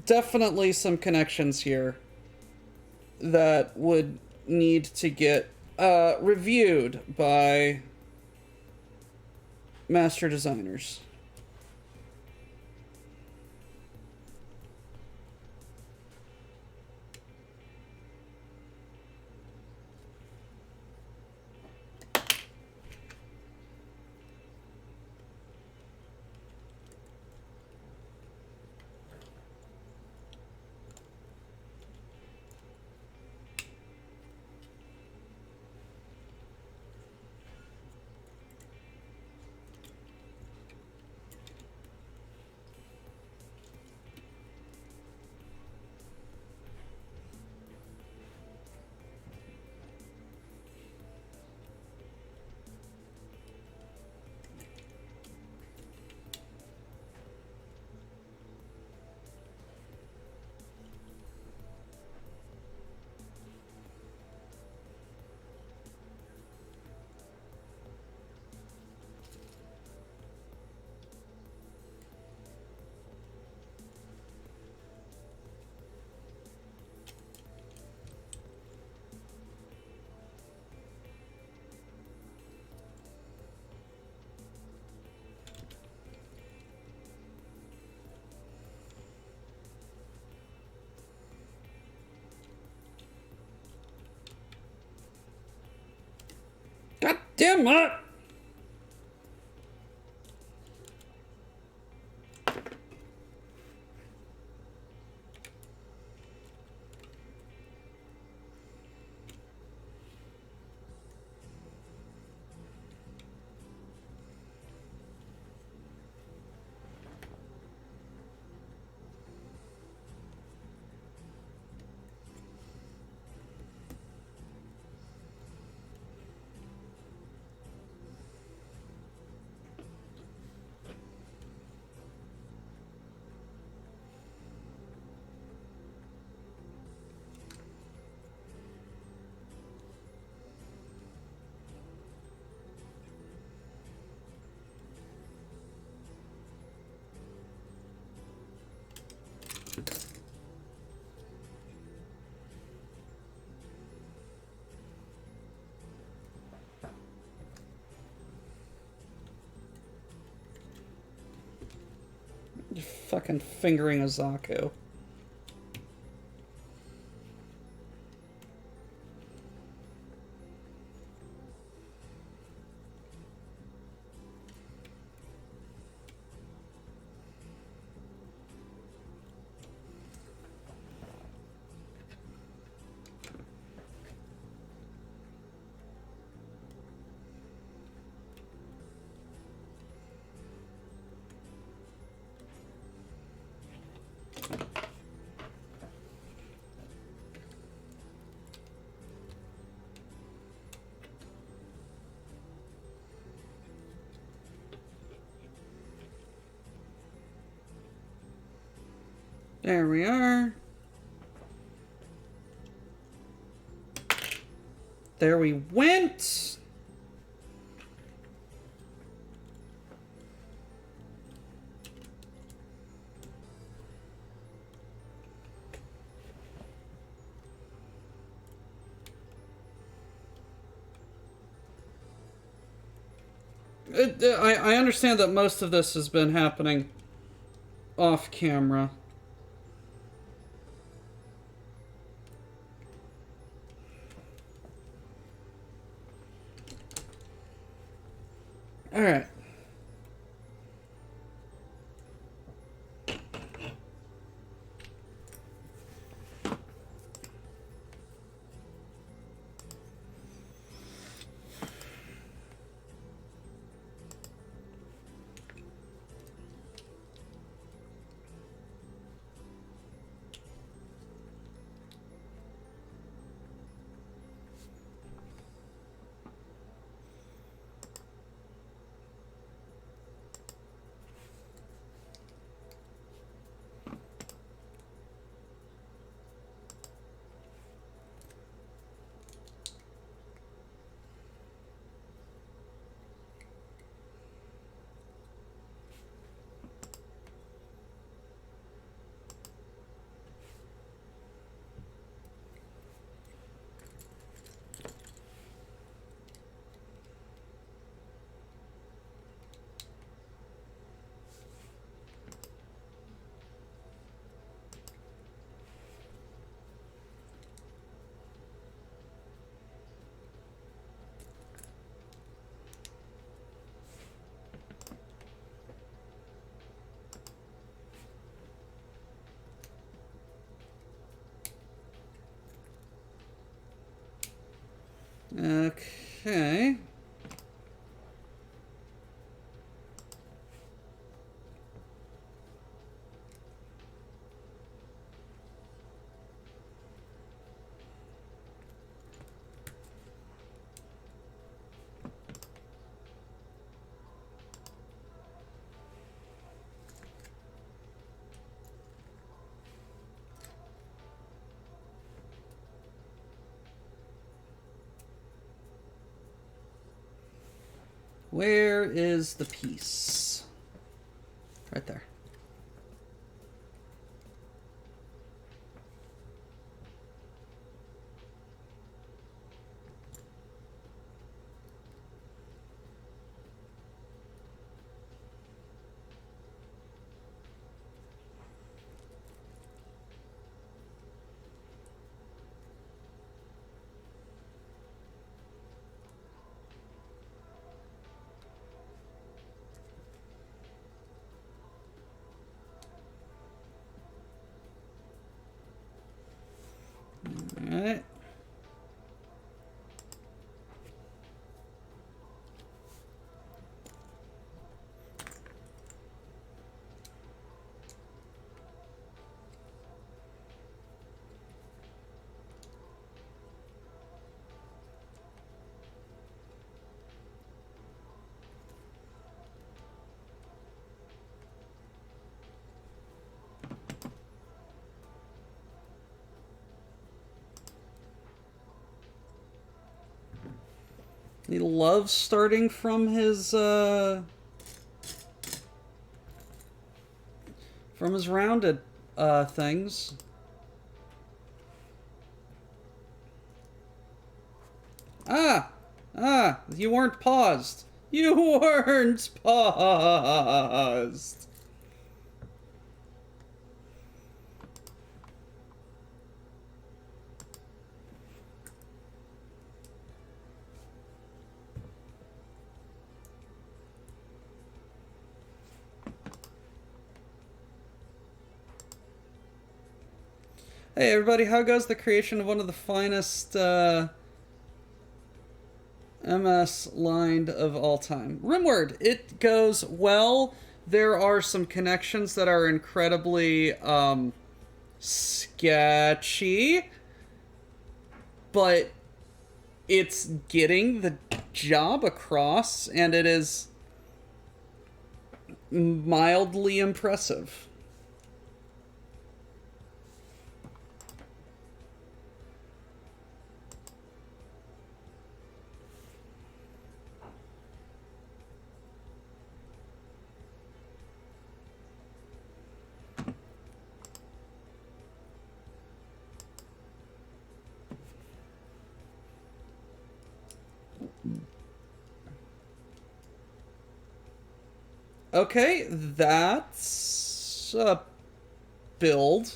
definitely some connections here that would need to get reviewed by master designers. God damn it! You're fucking fingering a Zaku. There we are. There we went. I understand that most of this has been happening off camera. All right. Okay. Where is the piece? Right there. All right. He loves starting from his rounded things. You weren't paused. You weren't paused. Hey everybody, how goes the creation of one of the finest MS lined of all time? Rimward, it goes well. There are some connections that are incredibly sketchy, but it's getting the job across, and it is mildly impressive. Okay, that's a build.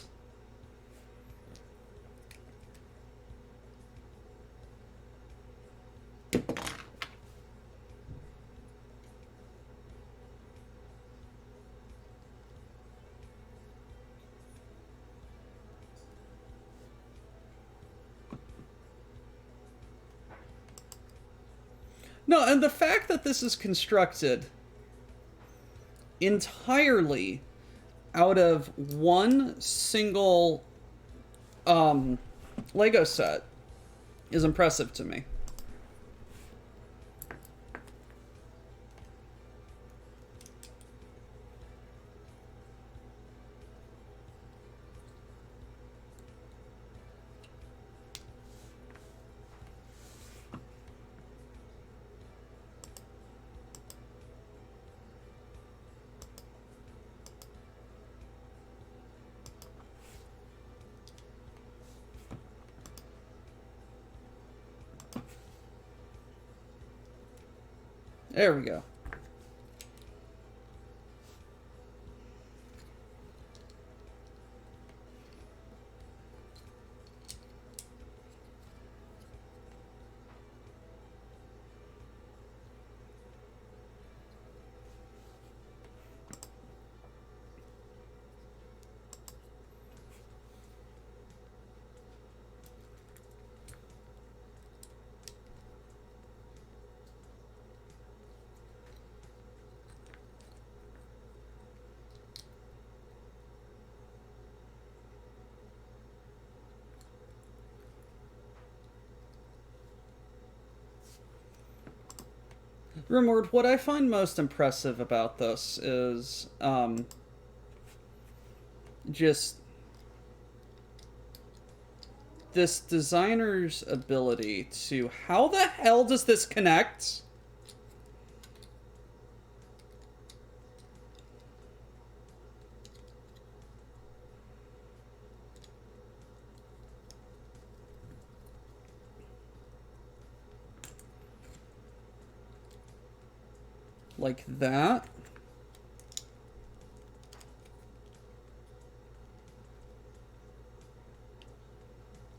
No, and the fact that this is constructed entirely out of one single Lego set is impressive to me. There we go. Rimward, what I find most impressive about this is just this designer's ability to... How the hell does this connect? Like that.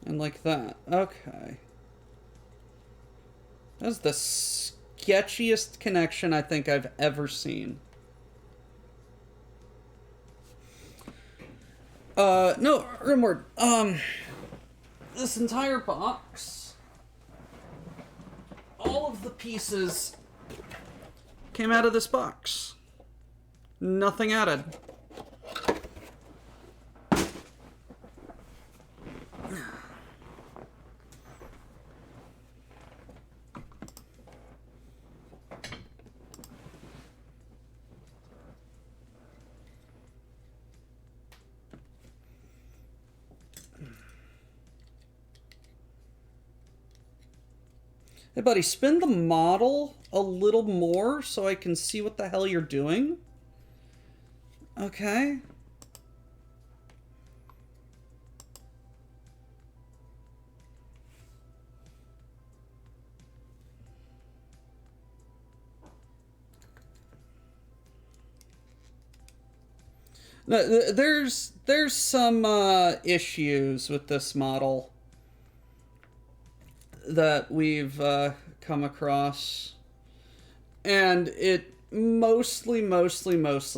And like that. Okay. That's the sketchiest connection I think I've ever seen. No, Rimward, this entire box, all of the pieces came out of this box. Nothing added. Hey, buddy, spin the model a little more so I can see what the hell you're doing. Okay. No, there's some issues with this model that we've come across, and it mostly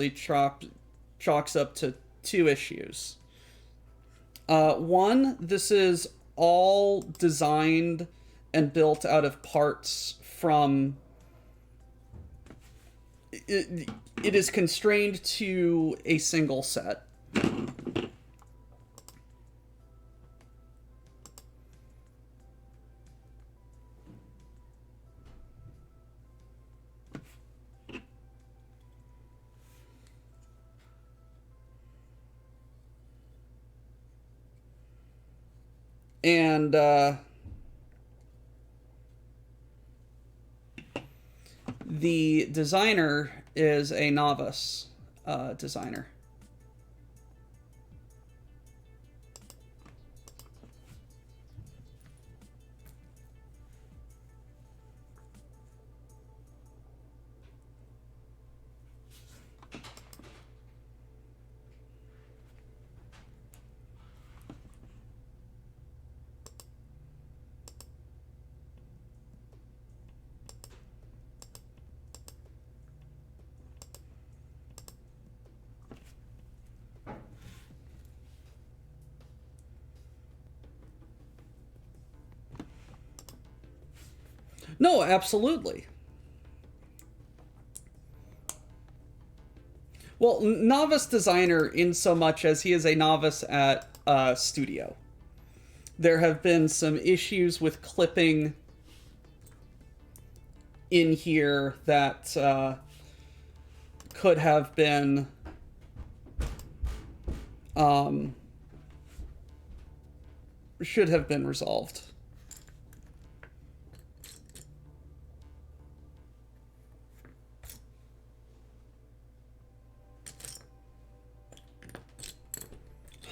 chalks up to two issues. One, this is all designed and built out of parts from. It is constrained to a single set. And the designer is a novice designer. No, absolutely. Well, novice designer in so much as he is a novice at studio. There have been some issues with clipping in here that could have been should have been resolved.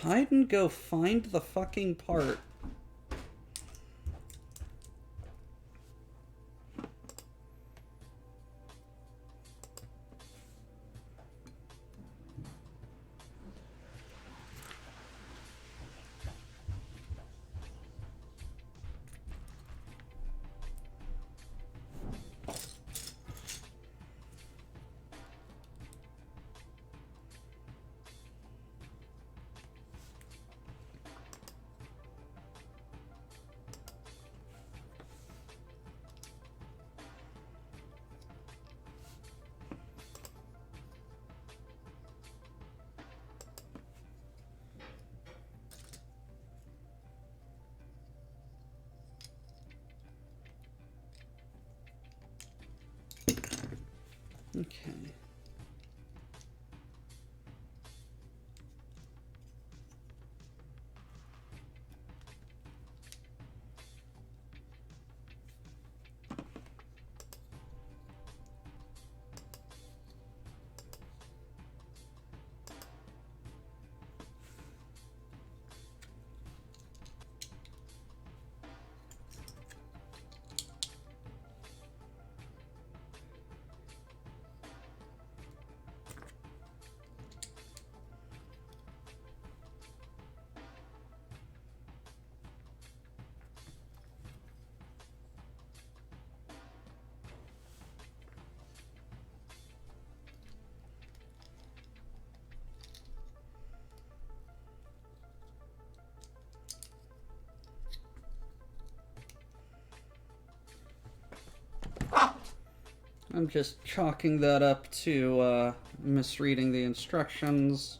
Hide and go find the fucking part. Okay. I'm just chalking that up to misreading the instructions.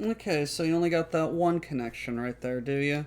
Okay, so you only got that one connection right there, do you?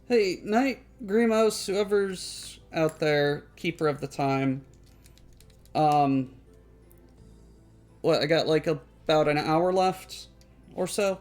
Hey, Knight, Grimos, whoever's out there, keeper of the time. Um, what, I got like about an hour left or so?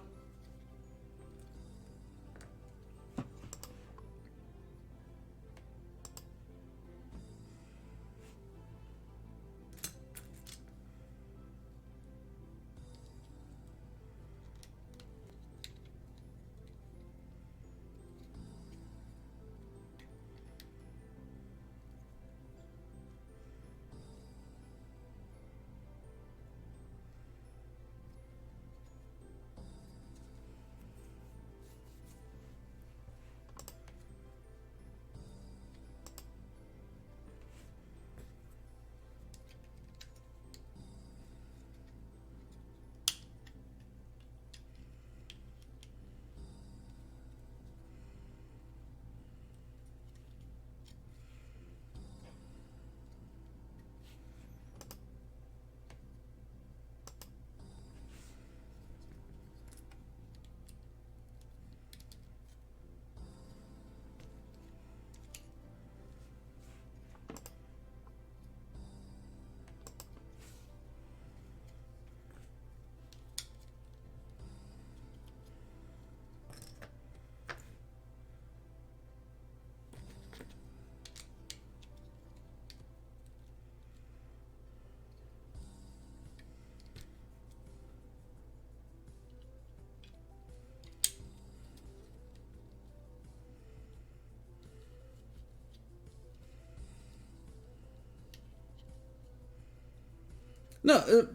No,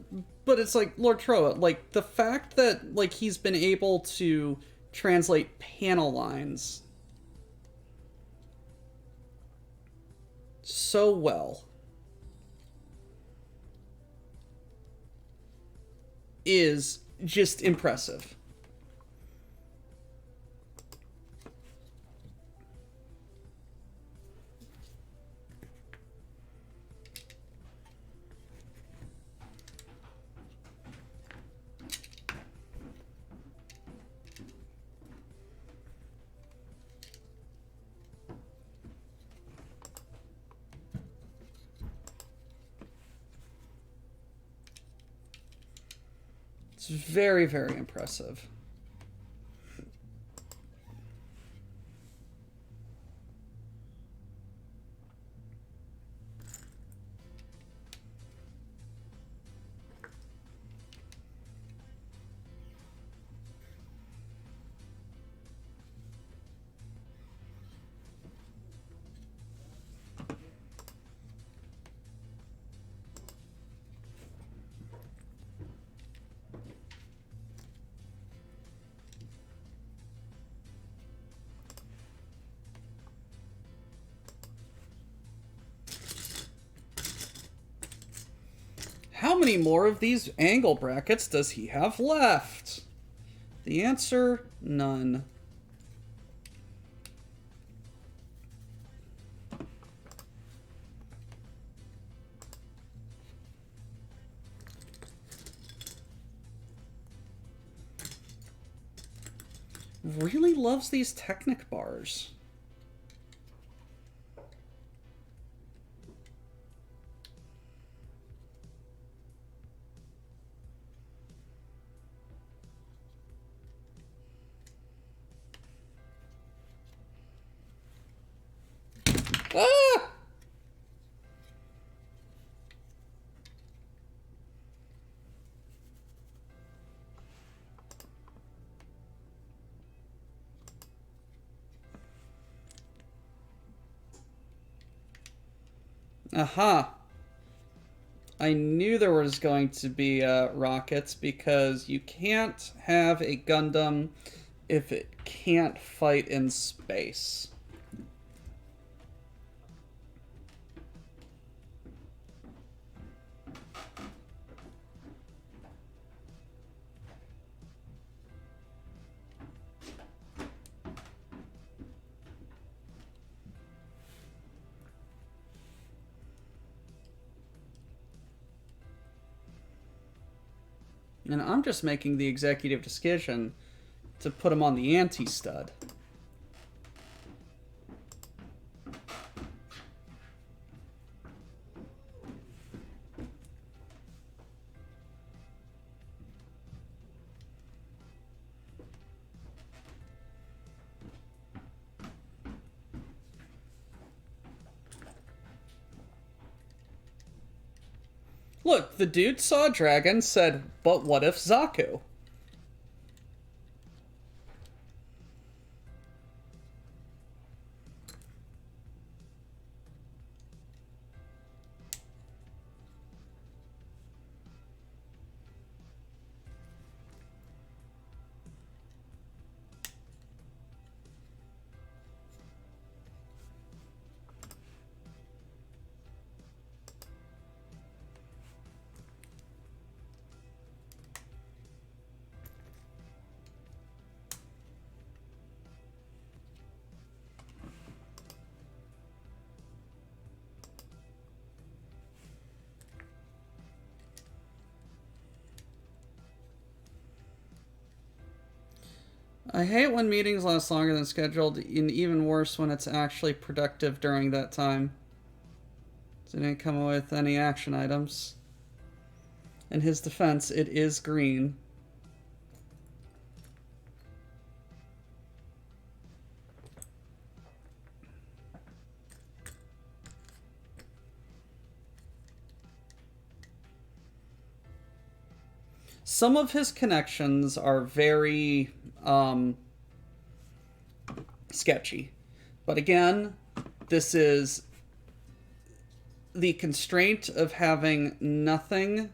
but it's like Lord Troa, like the fact that like he's been able to translate panel lines so well is just impressive. It's very, very impressive. How many more of these angle brackets does he have left? The answer, none. Really loves these Technic bars. Ah! Aha! I knew there was going to be rockets because you can't have a Gundam if it can't fight in space. And I'm just making the executive decision to put him on the anti-stud. Look, the dude saw a dragon, said, but what if Zaku? I hate when meetings last longer than scheduled, and even worse when it's actually productive during that time. Didn't come up with any action items. In his defense, it is green. Some of his connections are very sketchy. But again, this is the constraint of having nothing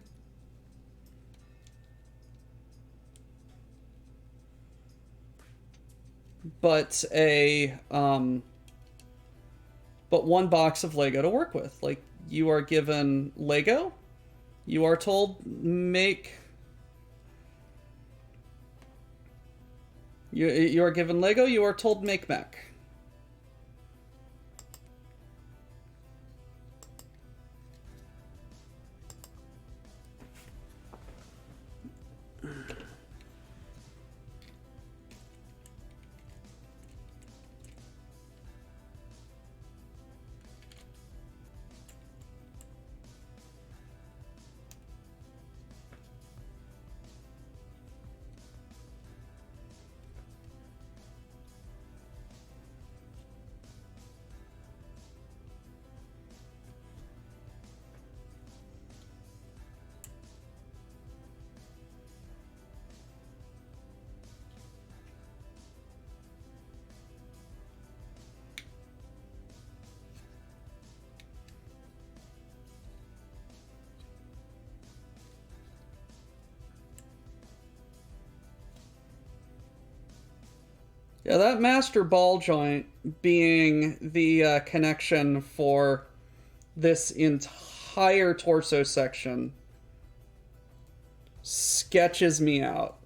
but but one box of Lego to work with. Like, you are given Lego, you are told make. You are given Lego, you are told make mech. Yeah, that master ball joint being the connection for this entire torso section sketches me out.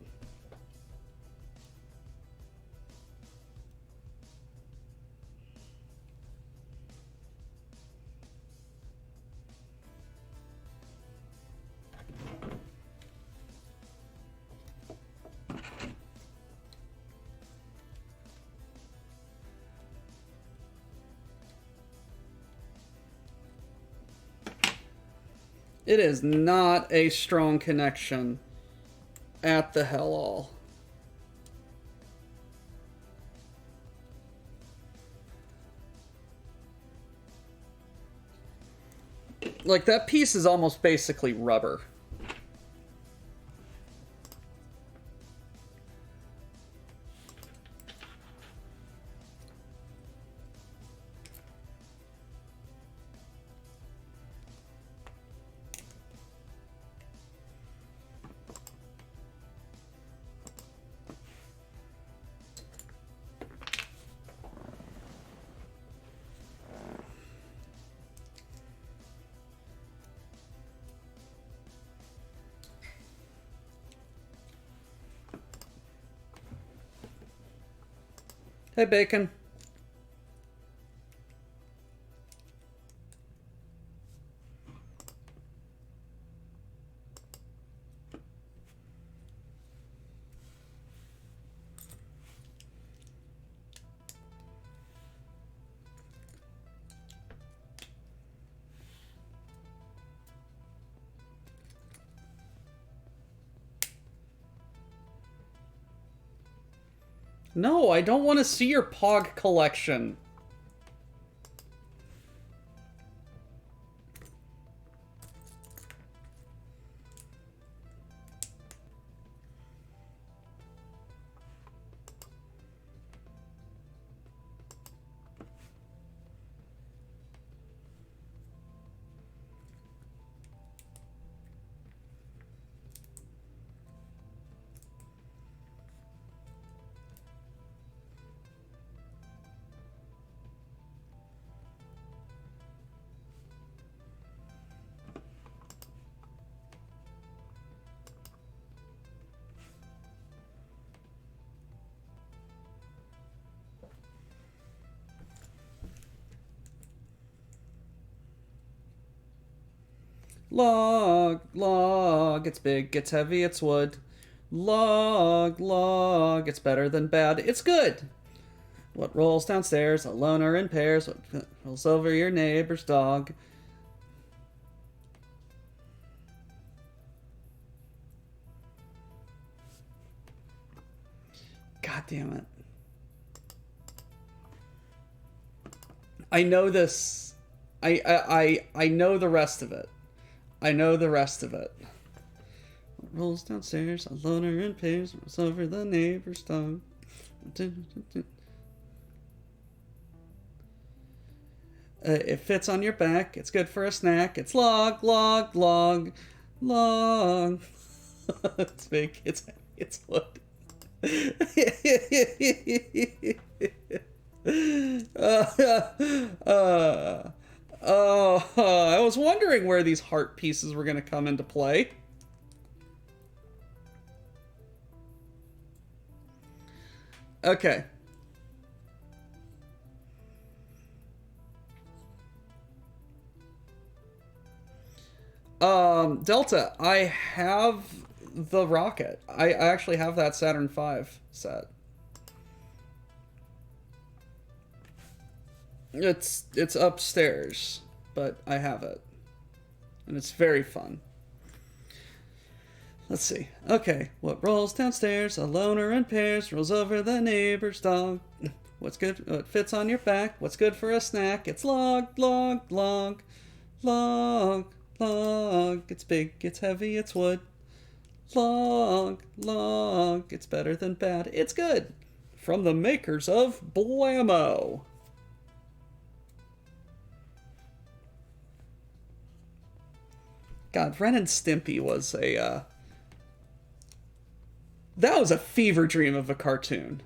It is not a strong connection at the hell all. Like, that piece is almost basically rubber. Hey, Bacon. No, I don't want to see your Pog collection. Log, log, it's big, it's heavy, it's wood. Log, log, it's better than bad, it's good. What rolls downstairs, alone or in pairs, what rolls over your neighbor's dog. God damn it. I know this. I know the rest of it. I know the rest of it. Rolls downstairs, a loner in pairs, rolls over the neighbor's dog. It fits on your back, it's good for a snack. It's log, log, log, log. It's big, it's wood. I was wondering where these heart pieces were going to come into play. Okay. Delta, I have the rocket. I actually have that Saturn V set. It's upstairs, but I have it. And it's very fun. Let's see. Okay, what rolls downstairs, a loner in pairs, rolls over the neighbor's dog. What's good? What fits on your back? What's good for a snack? It's log, log, log, log, log. It's big, it's heavy, it's wood. Log, log. It's better than bad. It's good. From the makers of Blammo. God, Ren and Stimpy was a, that was a fever dream of a cartoon.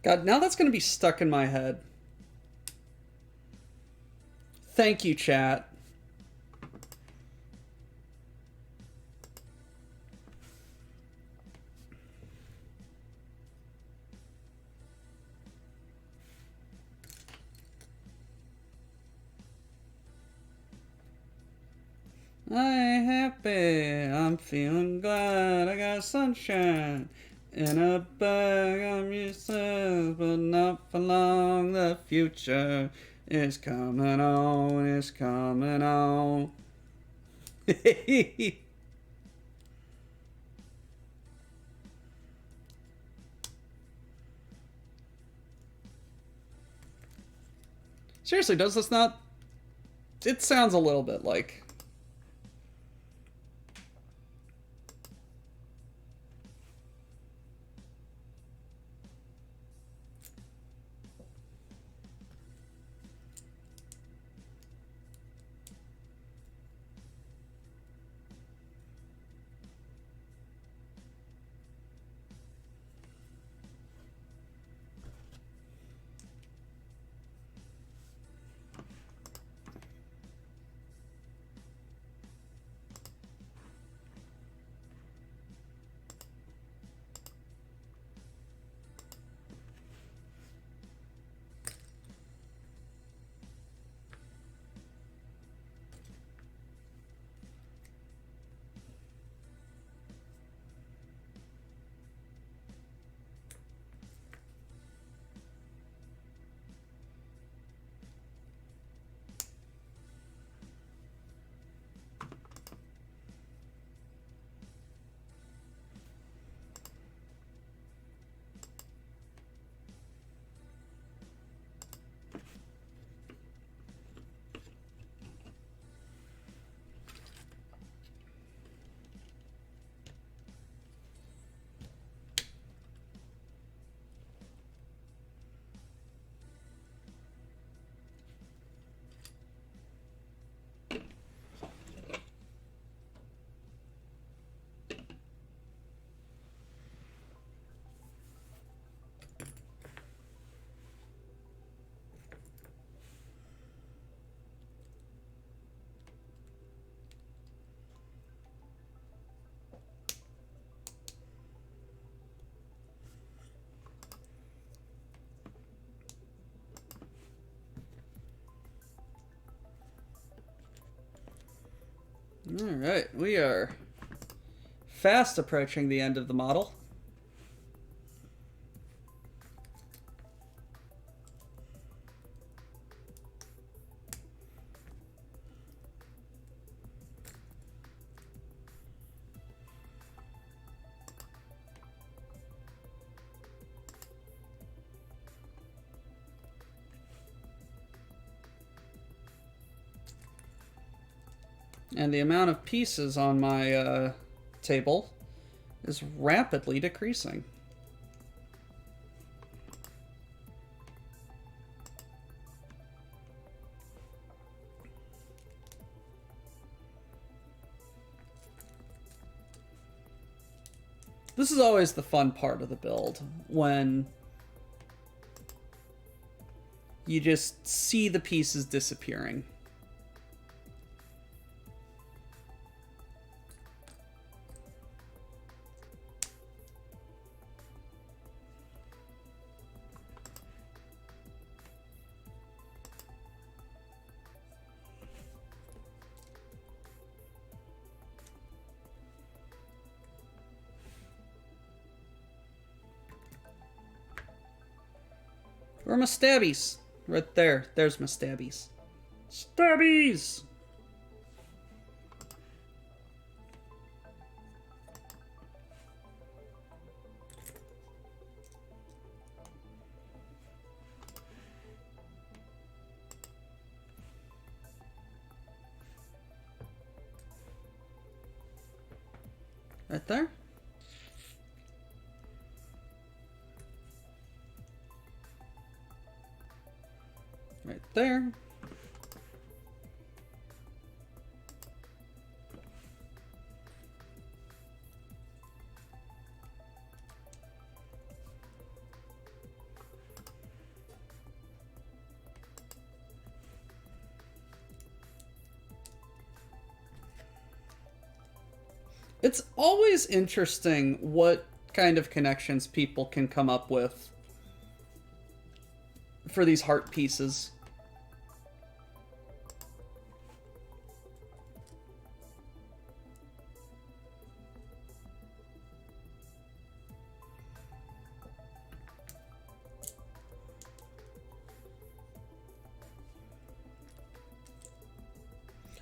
God, now that's going to be stuck in my head. Thank you, chat. I'm happy, I'm feeling glad, I got sunshine in a bag. I'm useless, but not for long. The future is coming on, it's coming on. Seriously, does this not... It sounds a little bit like... Alright, we are fast approaching the end of the model. And the amount of pieces on my table is rapidly decreasing. This is always the fun part of the build, when you just see the pieces disappearing. Where are my stabbies? Right there. There's my stabbies. Stabbies! Right there. Right there. It's always interesting what kind of connections people can come up with for these heart pieces.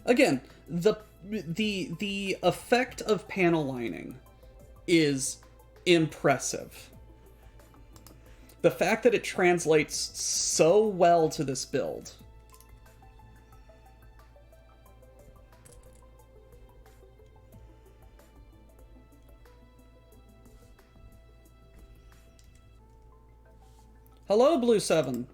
Again, the effect of panel lining is impressive. The fact that it translates so well to this build. Hello, Blue 7.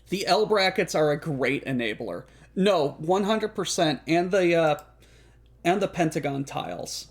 The L brackets are a great enabler. No, 100%, and the pentagon tiles.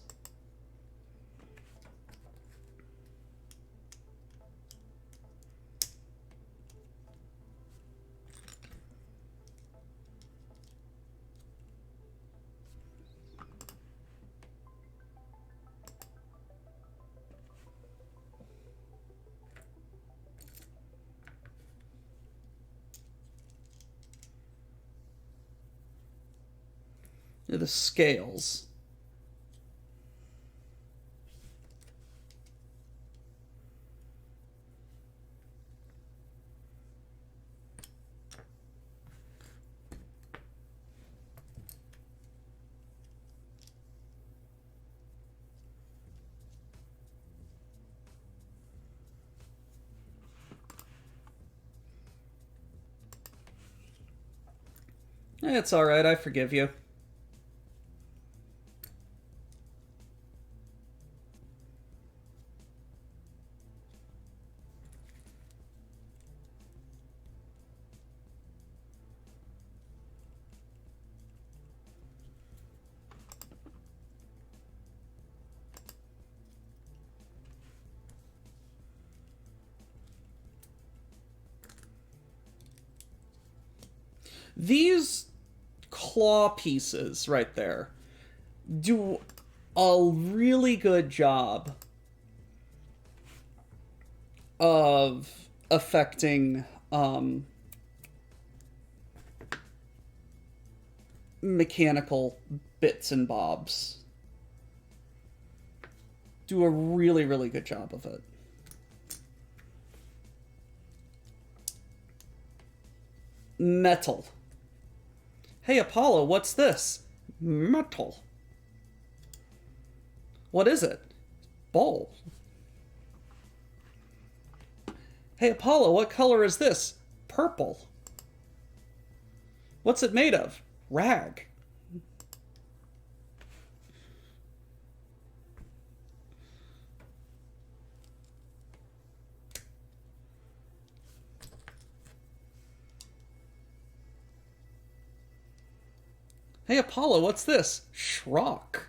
The scales. It's alright, I forgive you. These claw pieces right there do a really good job of affecting mechanical bits and bobs. Do a really, really good job of it. Metal. Hey, Apollo, what's this? Metal. What is it? Bowl. Hey, Apollo, what color is this? Purple. What's it made of? Rag. Hey, Apollo, what's this? Shrock.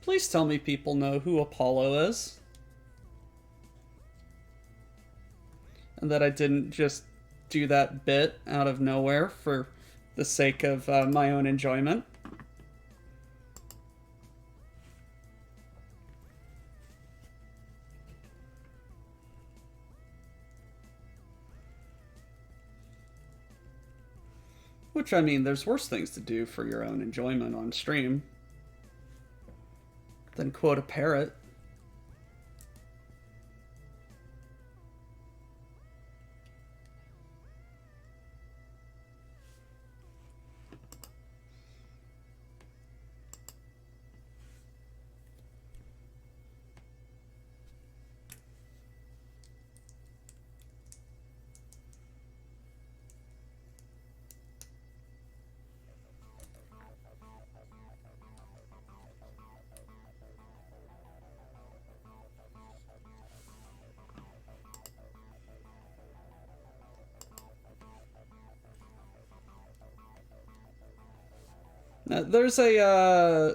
Please tell me people know who Apollo is. And that I didn't just do that bit out of nowhere for the sake of my own enjoyment. Which, I mean, there's worse things to do for your own enjoyment on stream than quote a parrot. There's a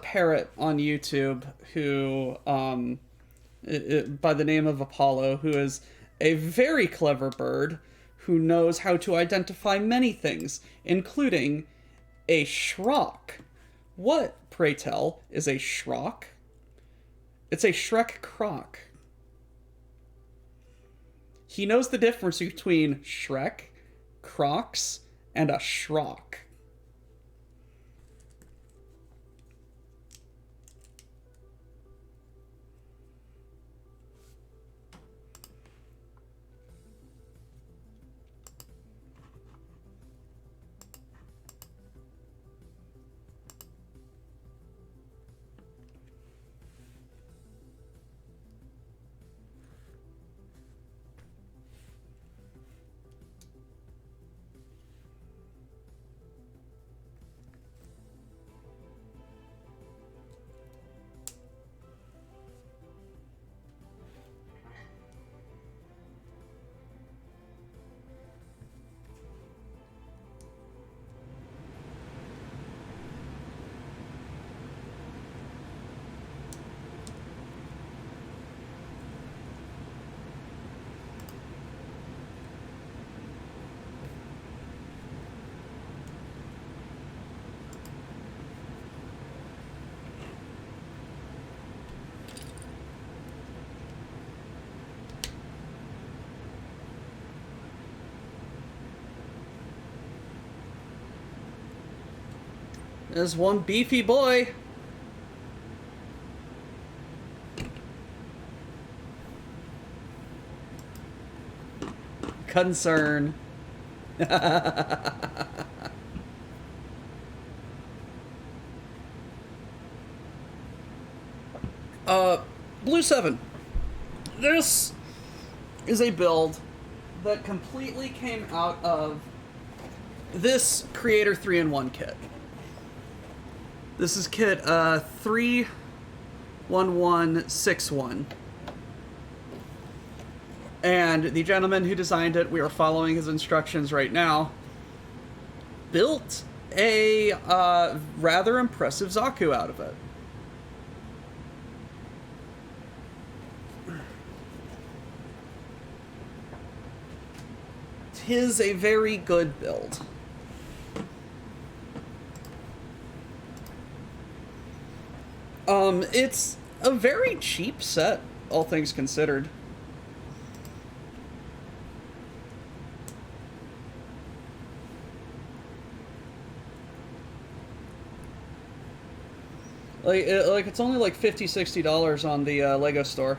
parrot on YouTube who by the name of Apollo, who is a very clever bird who knows how to identify many things, including a schrock. What, pray tell, is a schrock? It's a Shrek croc. He knows the difference between Shrek, Crocs, and a schrock. There's one beefy boy. Concern. Blue 7. This is a build that completely came out of this Creator 3-in-1 kit. This is kit 31161. And the gentleman who designed it, we are following his instructions right now, built a rather impressive Zaku out of it. Tis a very good build. It's a very cheap set, all things considered. Like it's only like $50-$60 on the Lego store.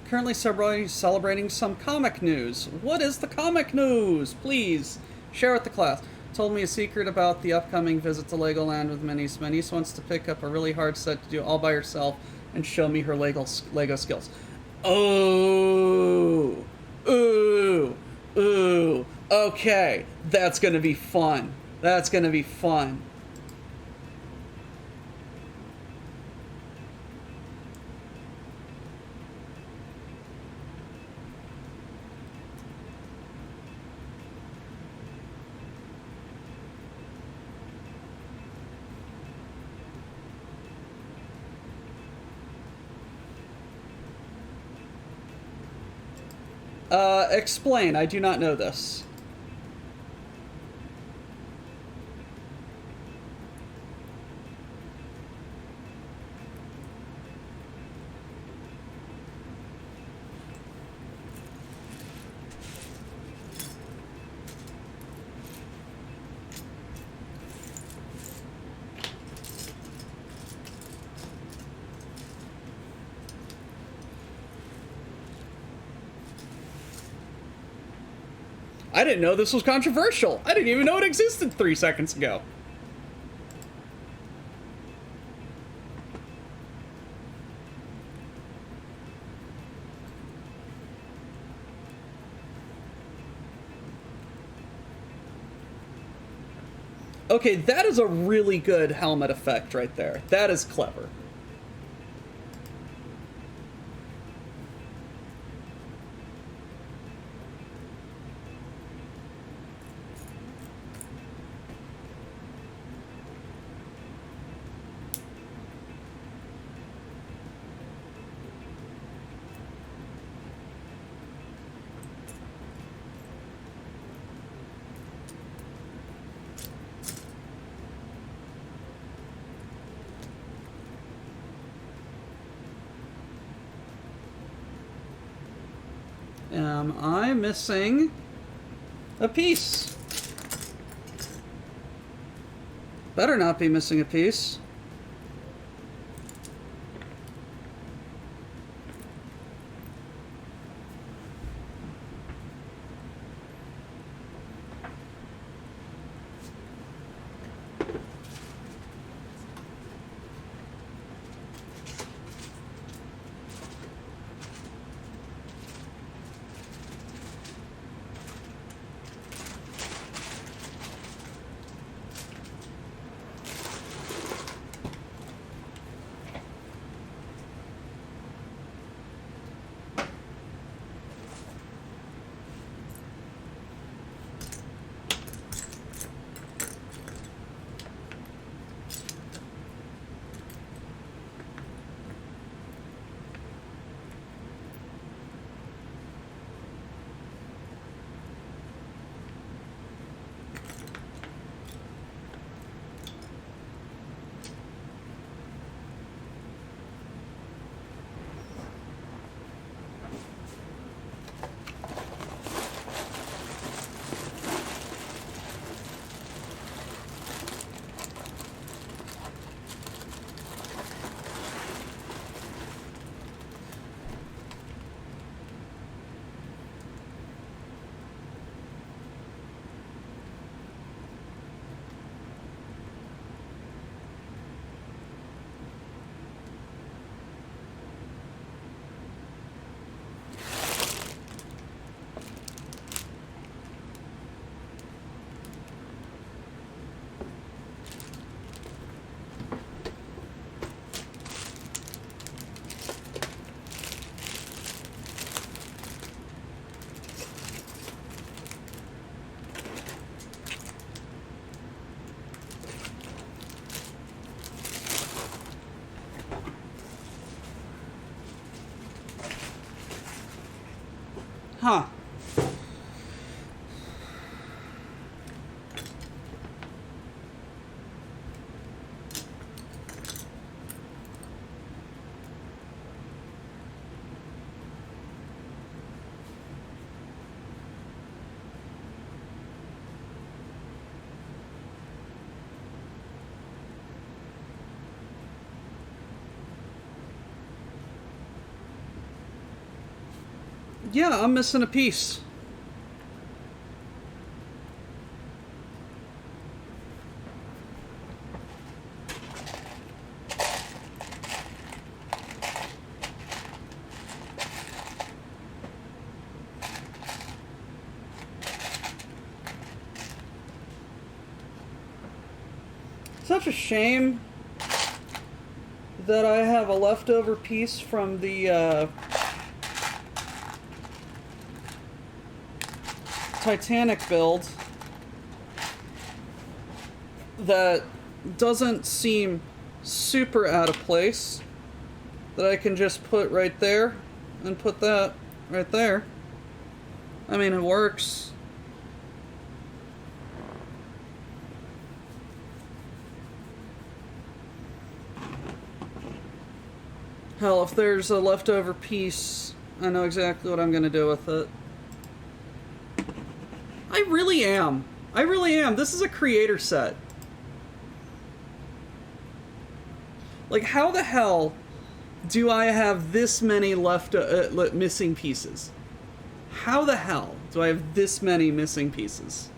Currently celebrating some comic news. What is the comic news? Please share with the class. Told me a secret about the upcoming visit to Legoland with Minnie's. Minnie's wants to pick up a really hard set to do all by herself and show me her Lego skills. Oh, ooh, ooh. Okay, that's gonna be fun. That's gonna be fun. Explain. I do not know this. I didn't know this was controversial. I didn't even know it existed 3 seconds ago. Okay, that is a really good helmet effect right there. That is clever. Am I missing a piece? Better not be missing a piece. Huh. Yeah, I'm missing a piece. Such a shame that I have a leftover piece from the Titanic build that doesn't seem super out of place, that I can just put right there and put that right there. I mean, it works. Hell, if there's a leftover piece, I know exactly what I'm gonna do with it. I really am. I really am. This is a creator set. Like, how the hell do I have this many missing pieces? How the hell do I have this many missing pieces?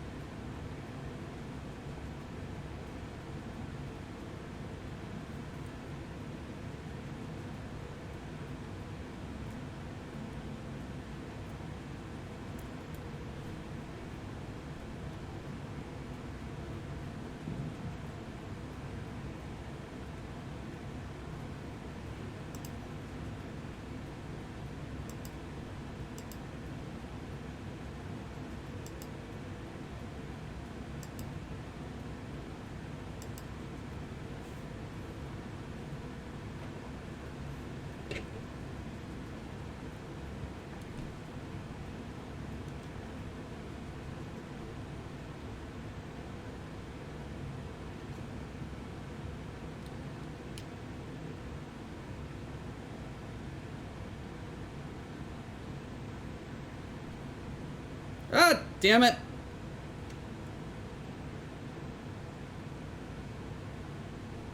Ah, damn it.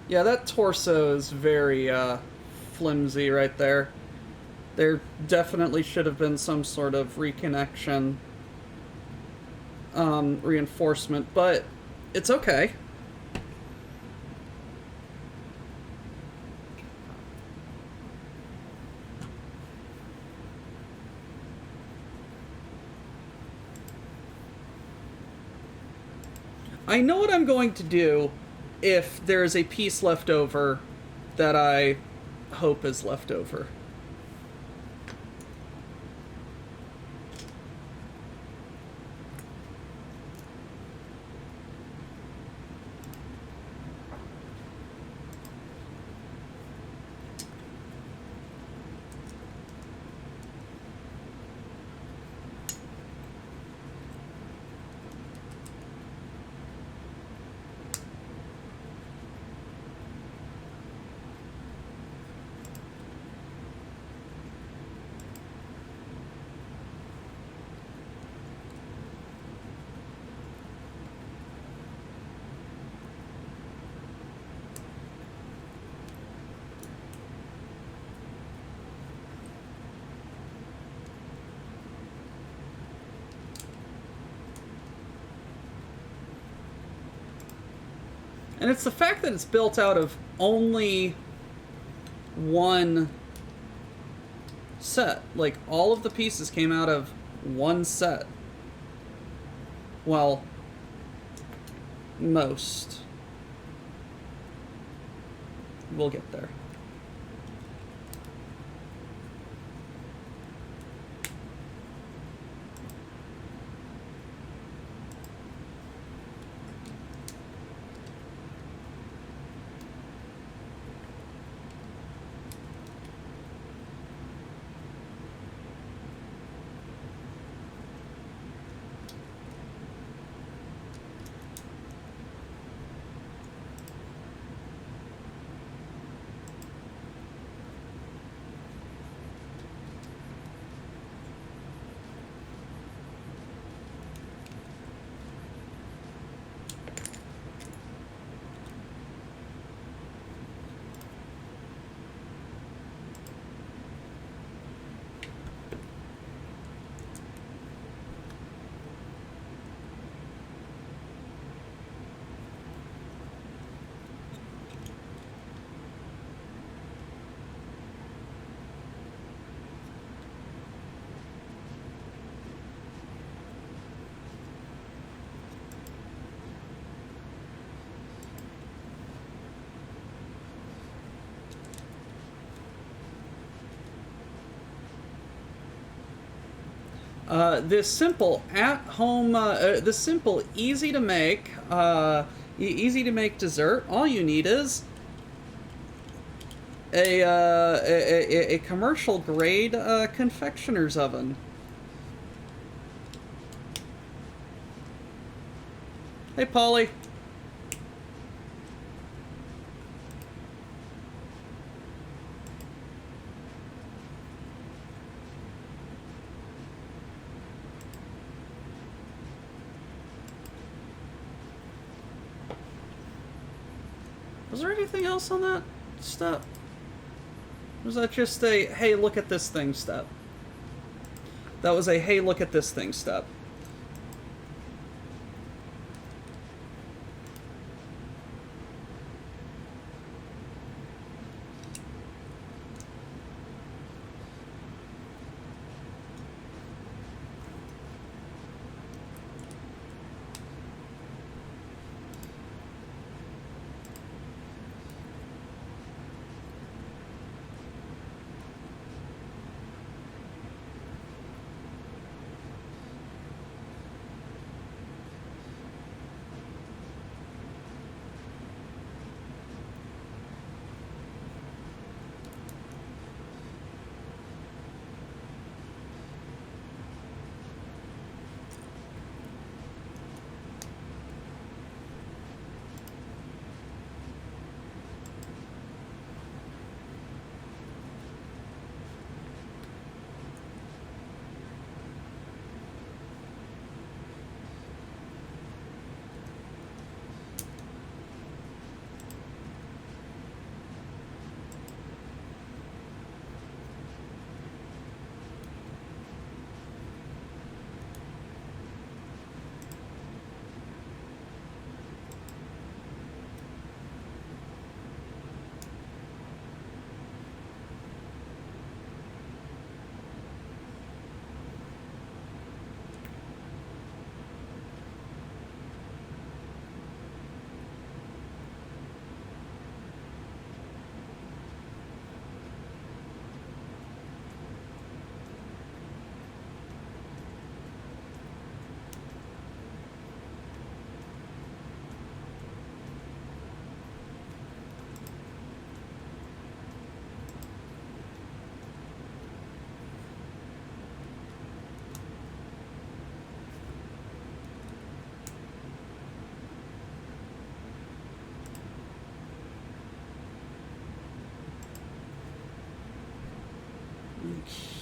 Yeah, that torso is very, flimsy right there. There definitely should have been some sort of reconnection, reinforcement, but it's okay. I know what I'm going to do if there is a piece left over that I hope is left over. And it's the fact that it's built out of only one set. Like, all of the pieces came out of one set. Well, most. We'll get there. This simple at-home, this simple, easy to make dessert. All you need is a commercial grade confectioner's oven. Hey, Polly. Was there anything else on that step? Or was that just a, hey, look at this thing step? That was a, hey, look at this thing step.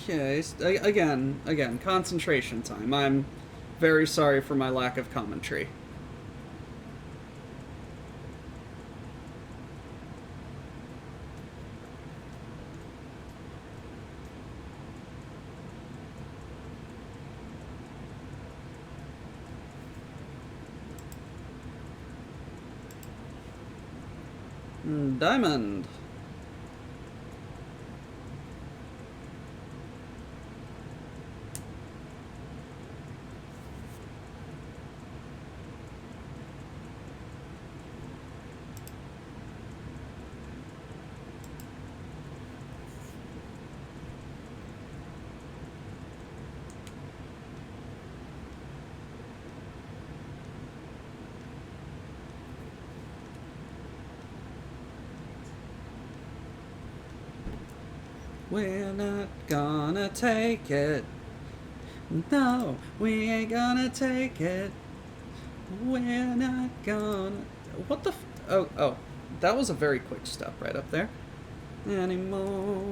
Okay, again, concentration time. I'm very sorry for my lack of commentary. Diamond. We're not gonna take it. No, we ain't gonna take it. We're not gonna. What the? Oh. That was a very quick step right up there. Anymore.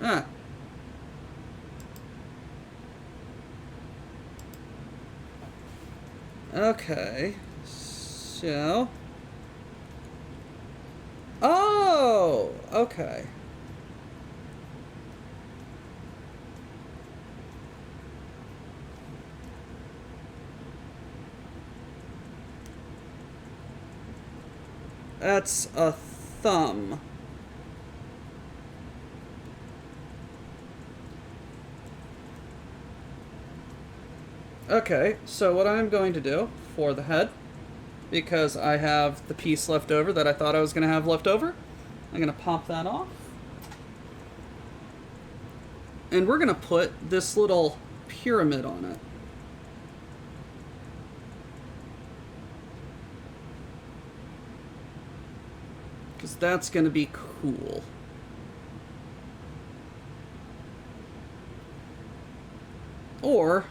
Ah. Okay. So. Oh! Okay. That's a thumb. Okay, so what I'm going to do for the head, because I have the piece left over that I thought I was going to have left over, I'm going to pop that off. And we're going to put this little pyramid on it. Because that's going to be cool. Or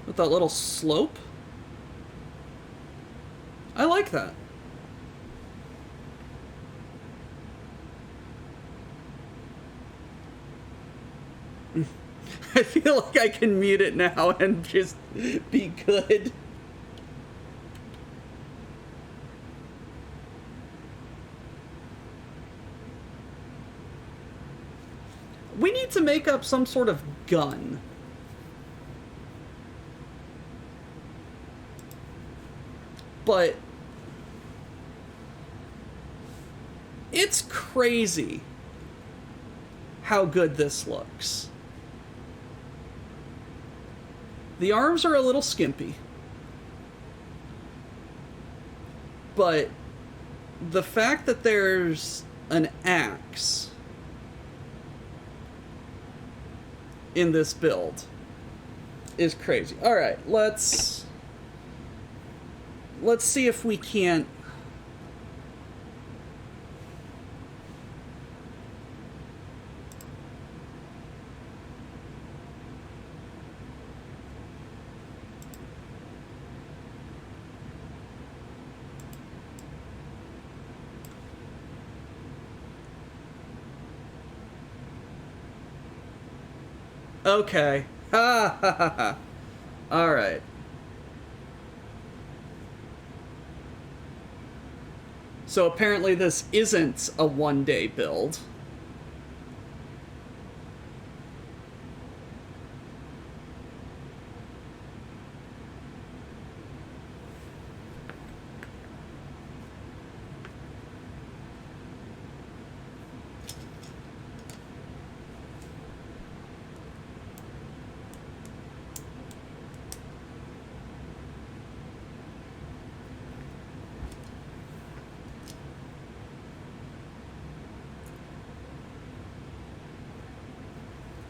with that little slope. I like that. I feel like I can mute it now and just be good. We need to make up some sort of gun. But it's crazy how good this looks. The arms are a little skimpy. But the fact that there's an axe in this build is crazy. All right, let's see if we can't okay. Ha ha ha ha. All right. So apparently this isn't a one-day build.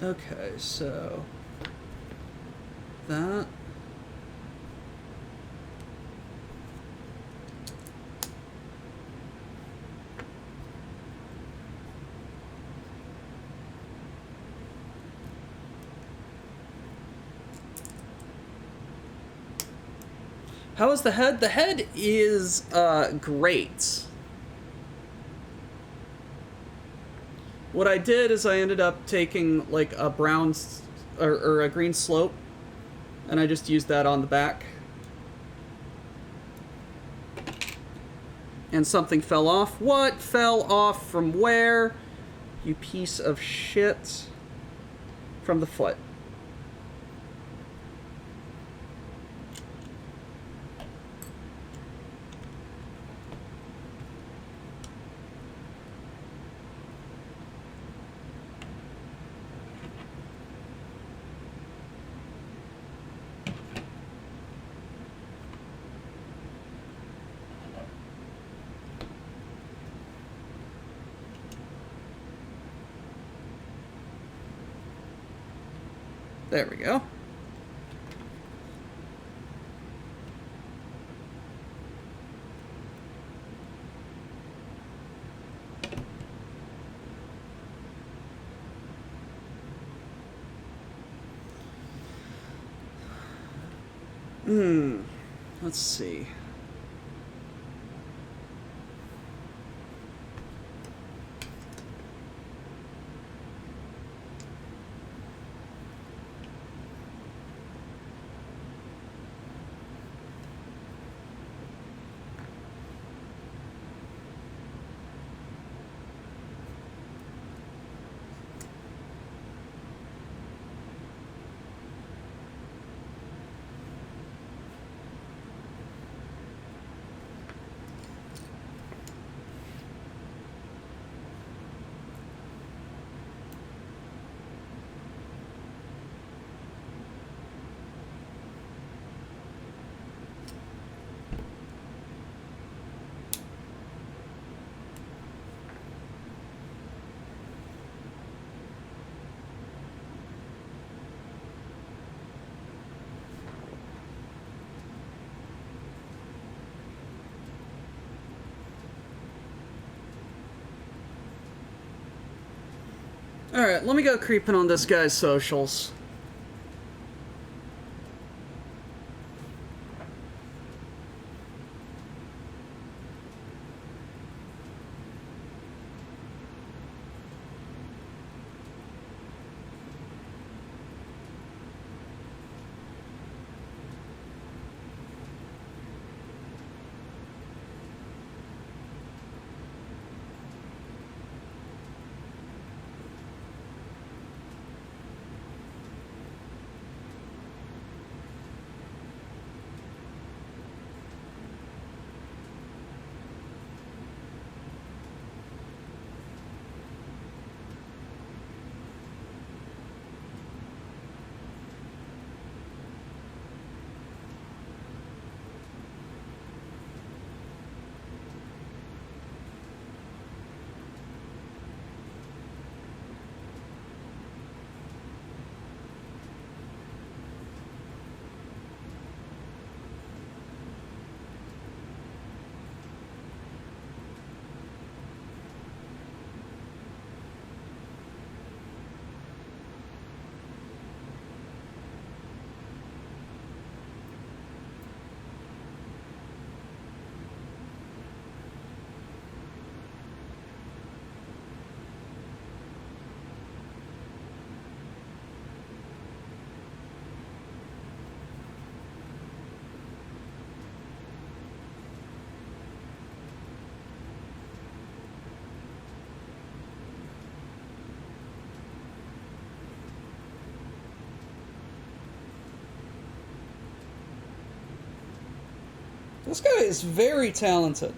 Okay, so that. How is the head? The head is great. What I did is I ended up taking like a brown or a green slope, and I just used that on the back. And something fell off. What fell off from where? You piece of shit. From the foot. There we go. Let's see. Alright, let me go creeping on this guy's socials. This guy is very talented.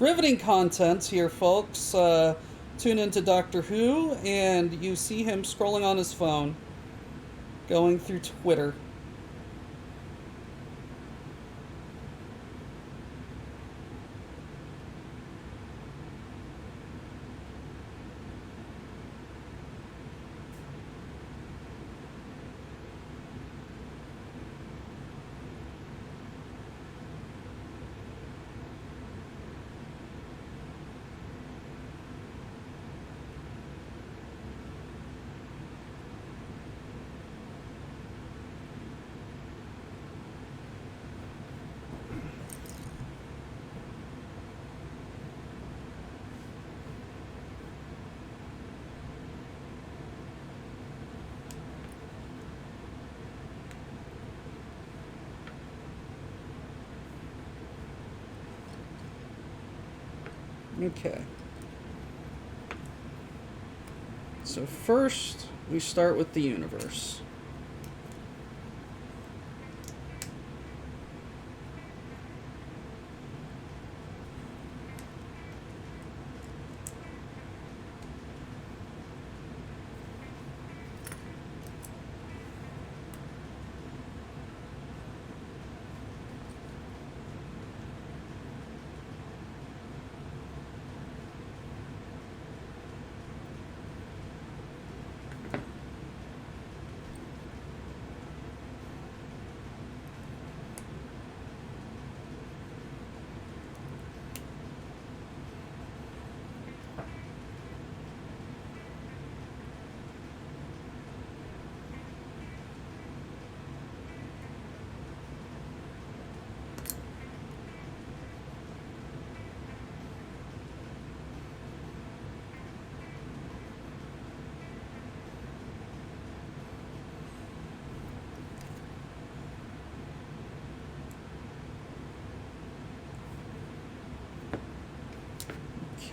Riveting content here, folks. Tune into Doctor Who, and you see him scrolling on his phone, going through Twitter. Okay. So first, we start with the universe.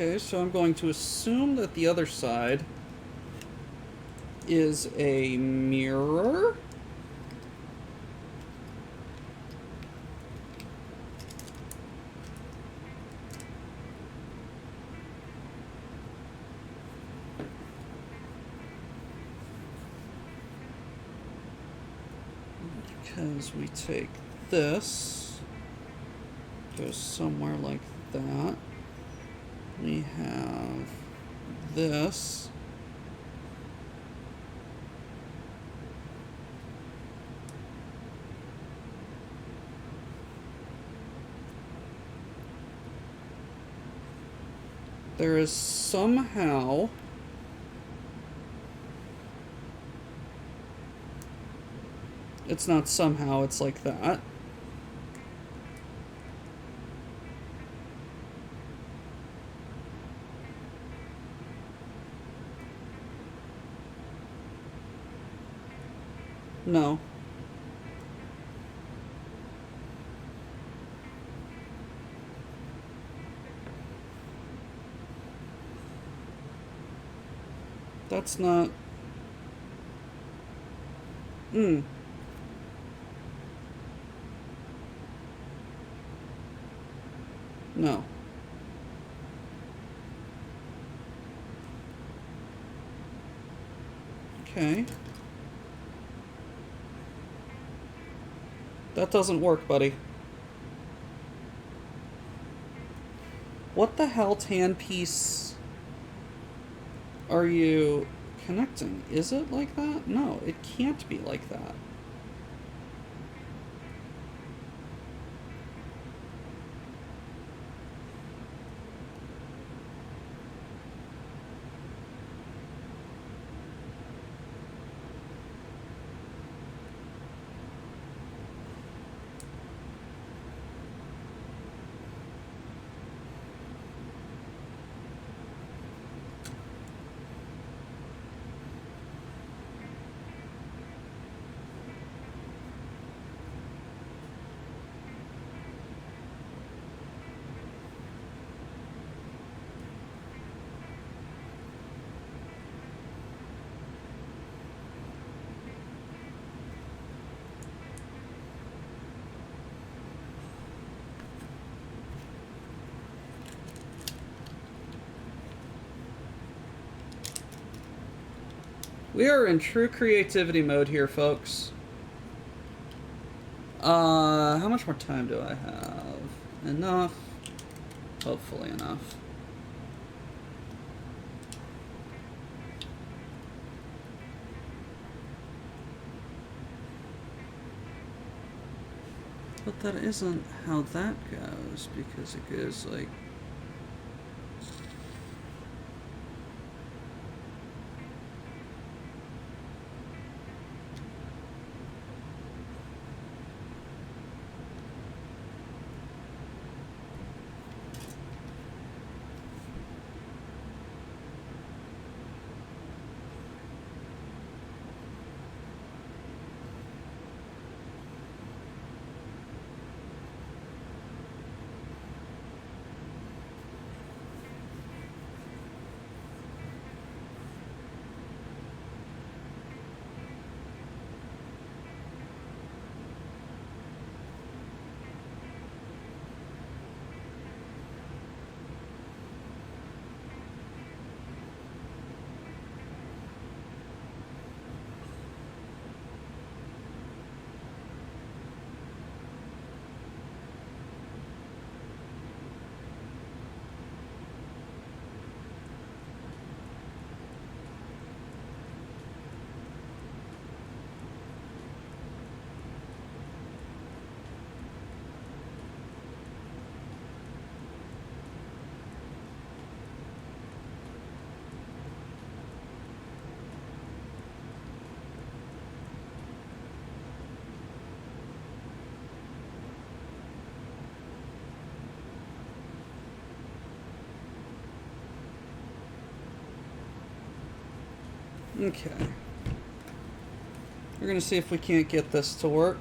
Okay, so I'm going to assume that the other side is a mirror. Because we take this, goes somewhere like that. We have this. There is somehow it's not somehow, it's like that. No. That's not... No. Okay. That doesn't work, buddy. What the hell tan piece are you connecting? Is it like that? No, it can't be like that. We are in true creativity mode here, folks. How much more time do I have? Enough. Hopefully enough. But that isn't how that goes, because it goes like... Okay. We're gonna see if we can't get this to work.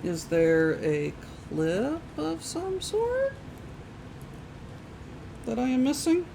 Is there a clip of some sort that I am missing?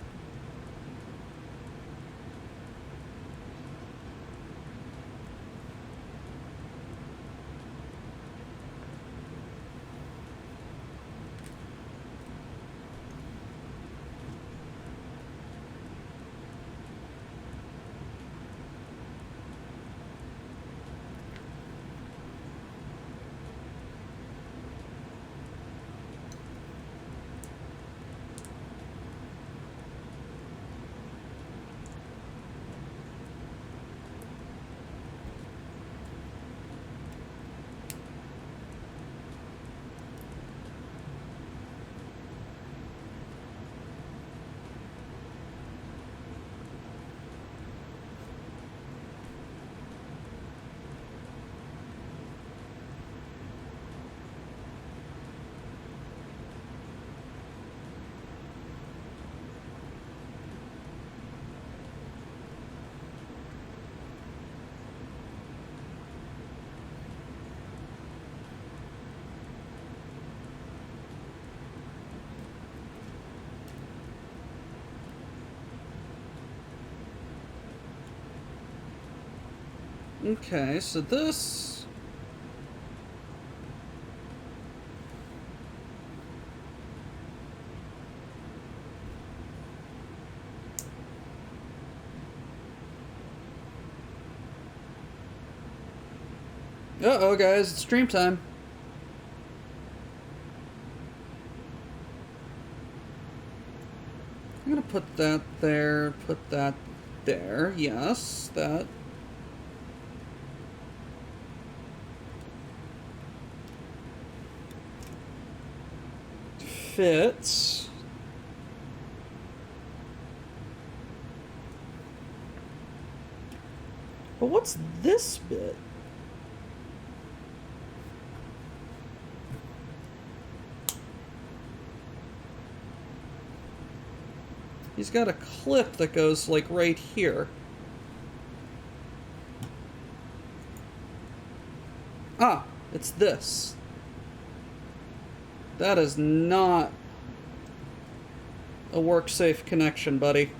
Okay, so this... Uh-oh, guys, it's stream time. I'm gonna put that there, put that there. Yes, that... fits. But what's this bit? He's got a clip that goes, like, right here. Ah, it's this. That is not a work-safe connection, buddy.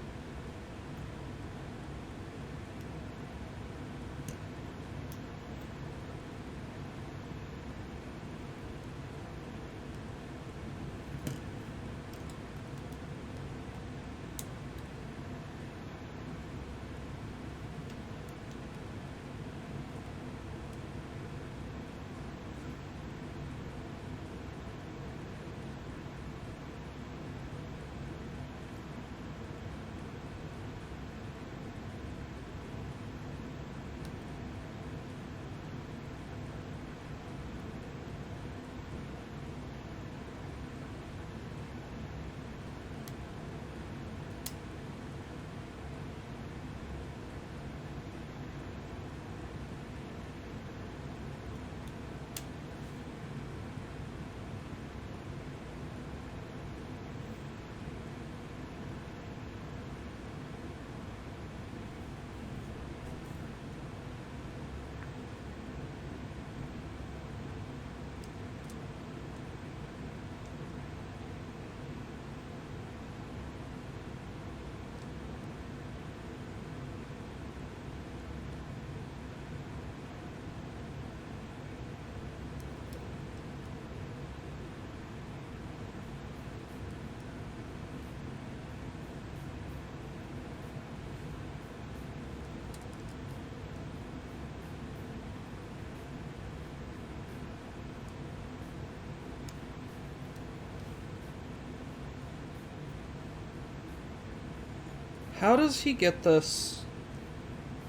How does he get this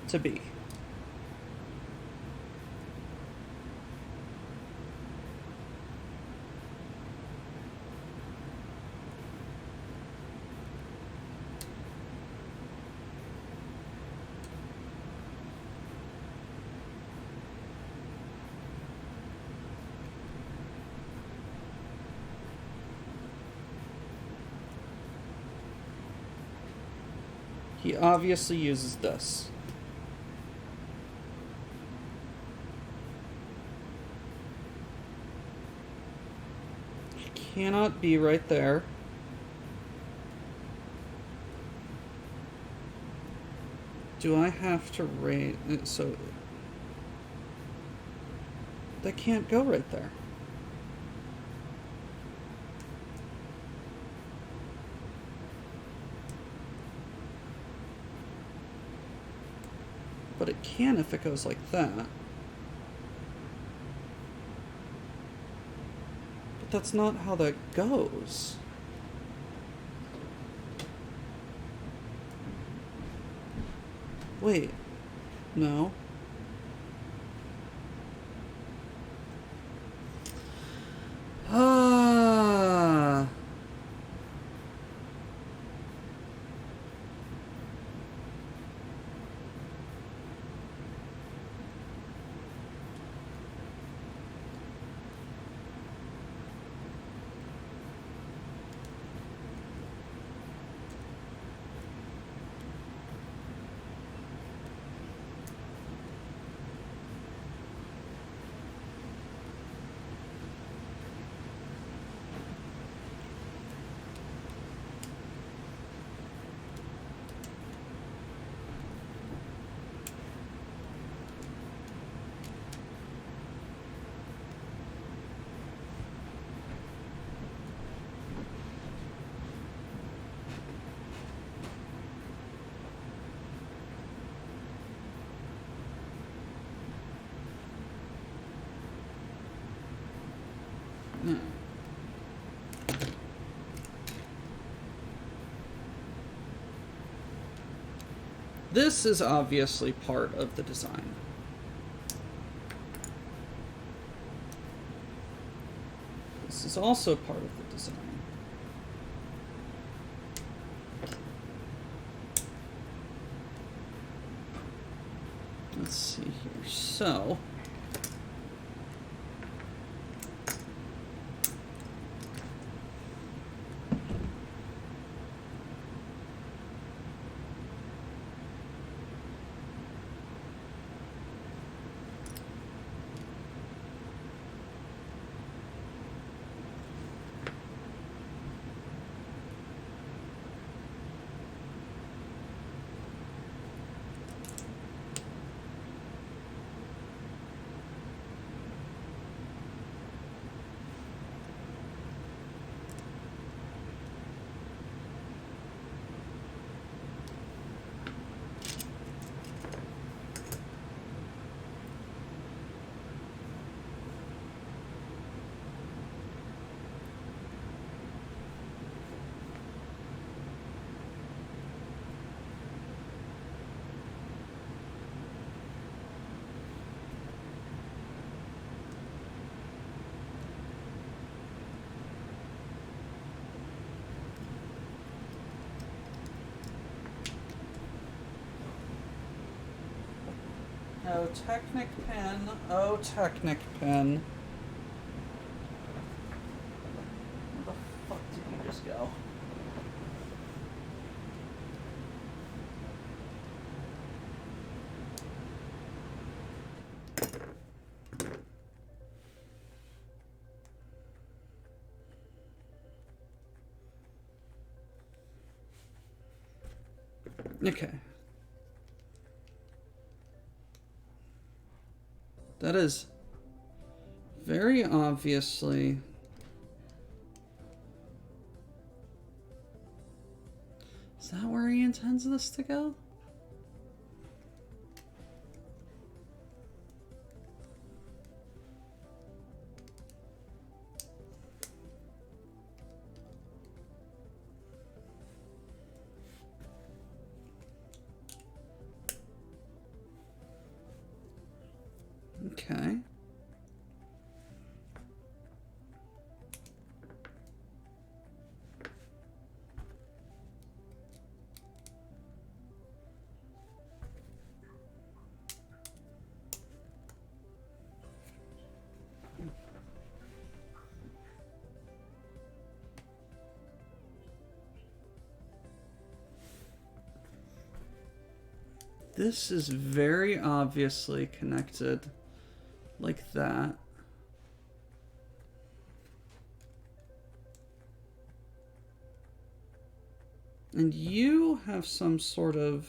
to be? He obviously uses this. cannot be right there. Do I have to raise... So... They can't go right there. But it can if it goes like that. But that's not how that goes. Wait. No. Ah. Hmm. This is obviously part of the design. This is also part of the design. Let's see here. So... Oh, Technic pen. Oh, Technic pen. Where the fuck did you just go? Okay. That is very obviously... Is that where he intends this to go? Okay. This is very obviously connected like that. And you have some sort of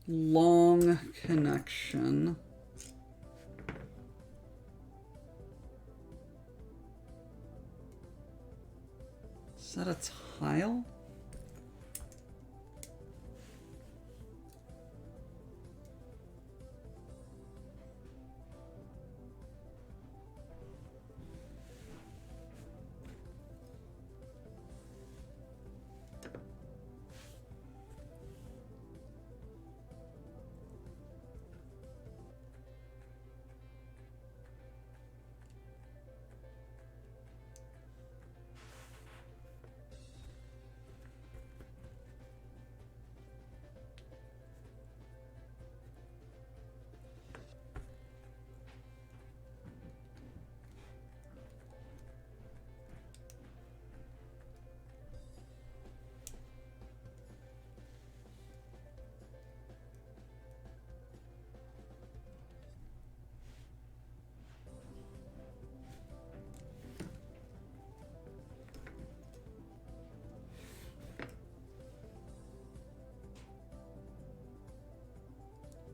long connection. Is that a tile?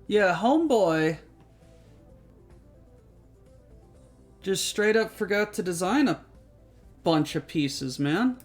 Yeah, homeboy just straight up forgot to design a bunch of pieces, man.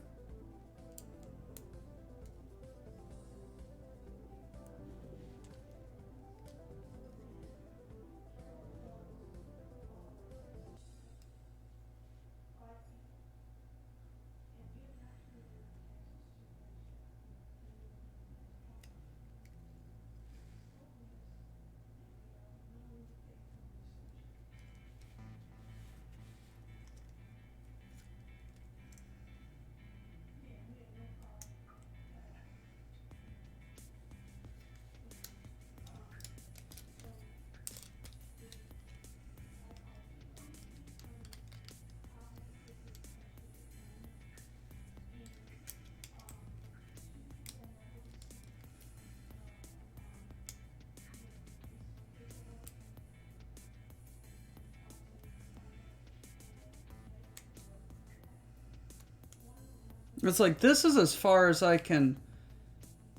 It's like, this is as far as I can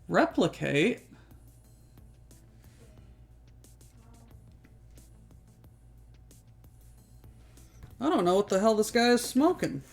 replicate. I don't know what the hell this guy is smoking.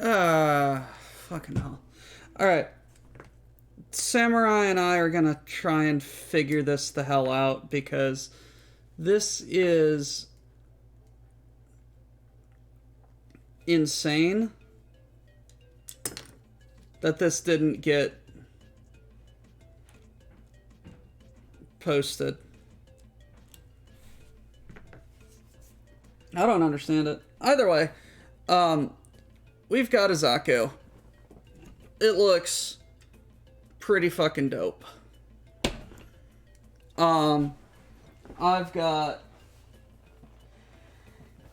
Fucking hell. Alright. Samurai and I are gonna try and figure this the hell out, because this is insane that this didn't get posted. I don't understand it. Either way, we've got a Zaku. It looks pretty fucking dope. I've got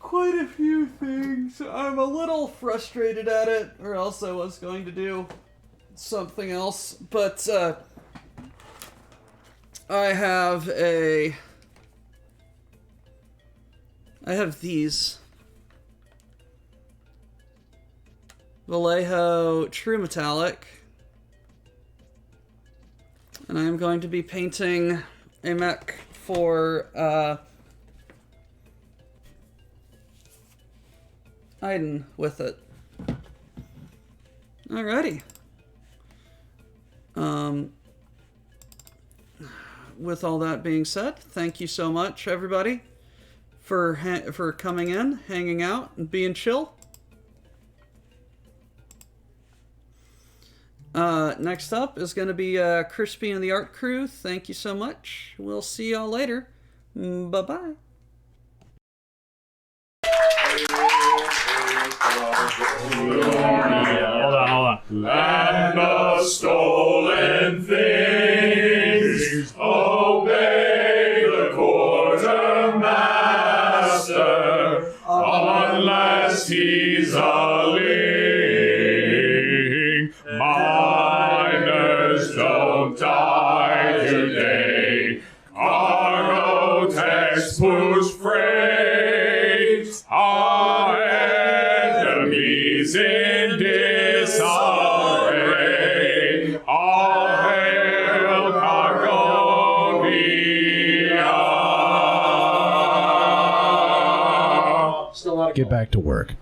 quite a few things. I'm a little frustrated at it, or else I was going to do something else. But I have these. Vallejo True Metallic. And I'm going to be painting a mech for Aiden with it. Alrighty. With all that being said, thank you so much, everybody, for coming in, hanging out, and being chill. Next up is going to be Crispy and the Art Crew. Thank you so much. We'll see y'all later. Bye-bye. Hold on. Land of stolen things, obey the quartermaster, unless he's a ling. Miners don't die today. Cargo techs push freight. Our enemies in disarray. All hail Cargonia. Get back to work.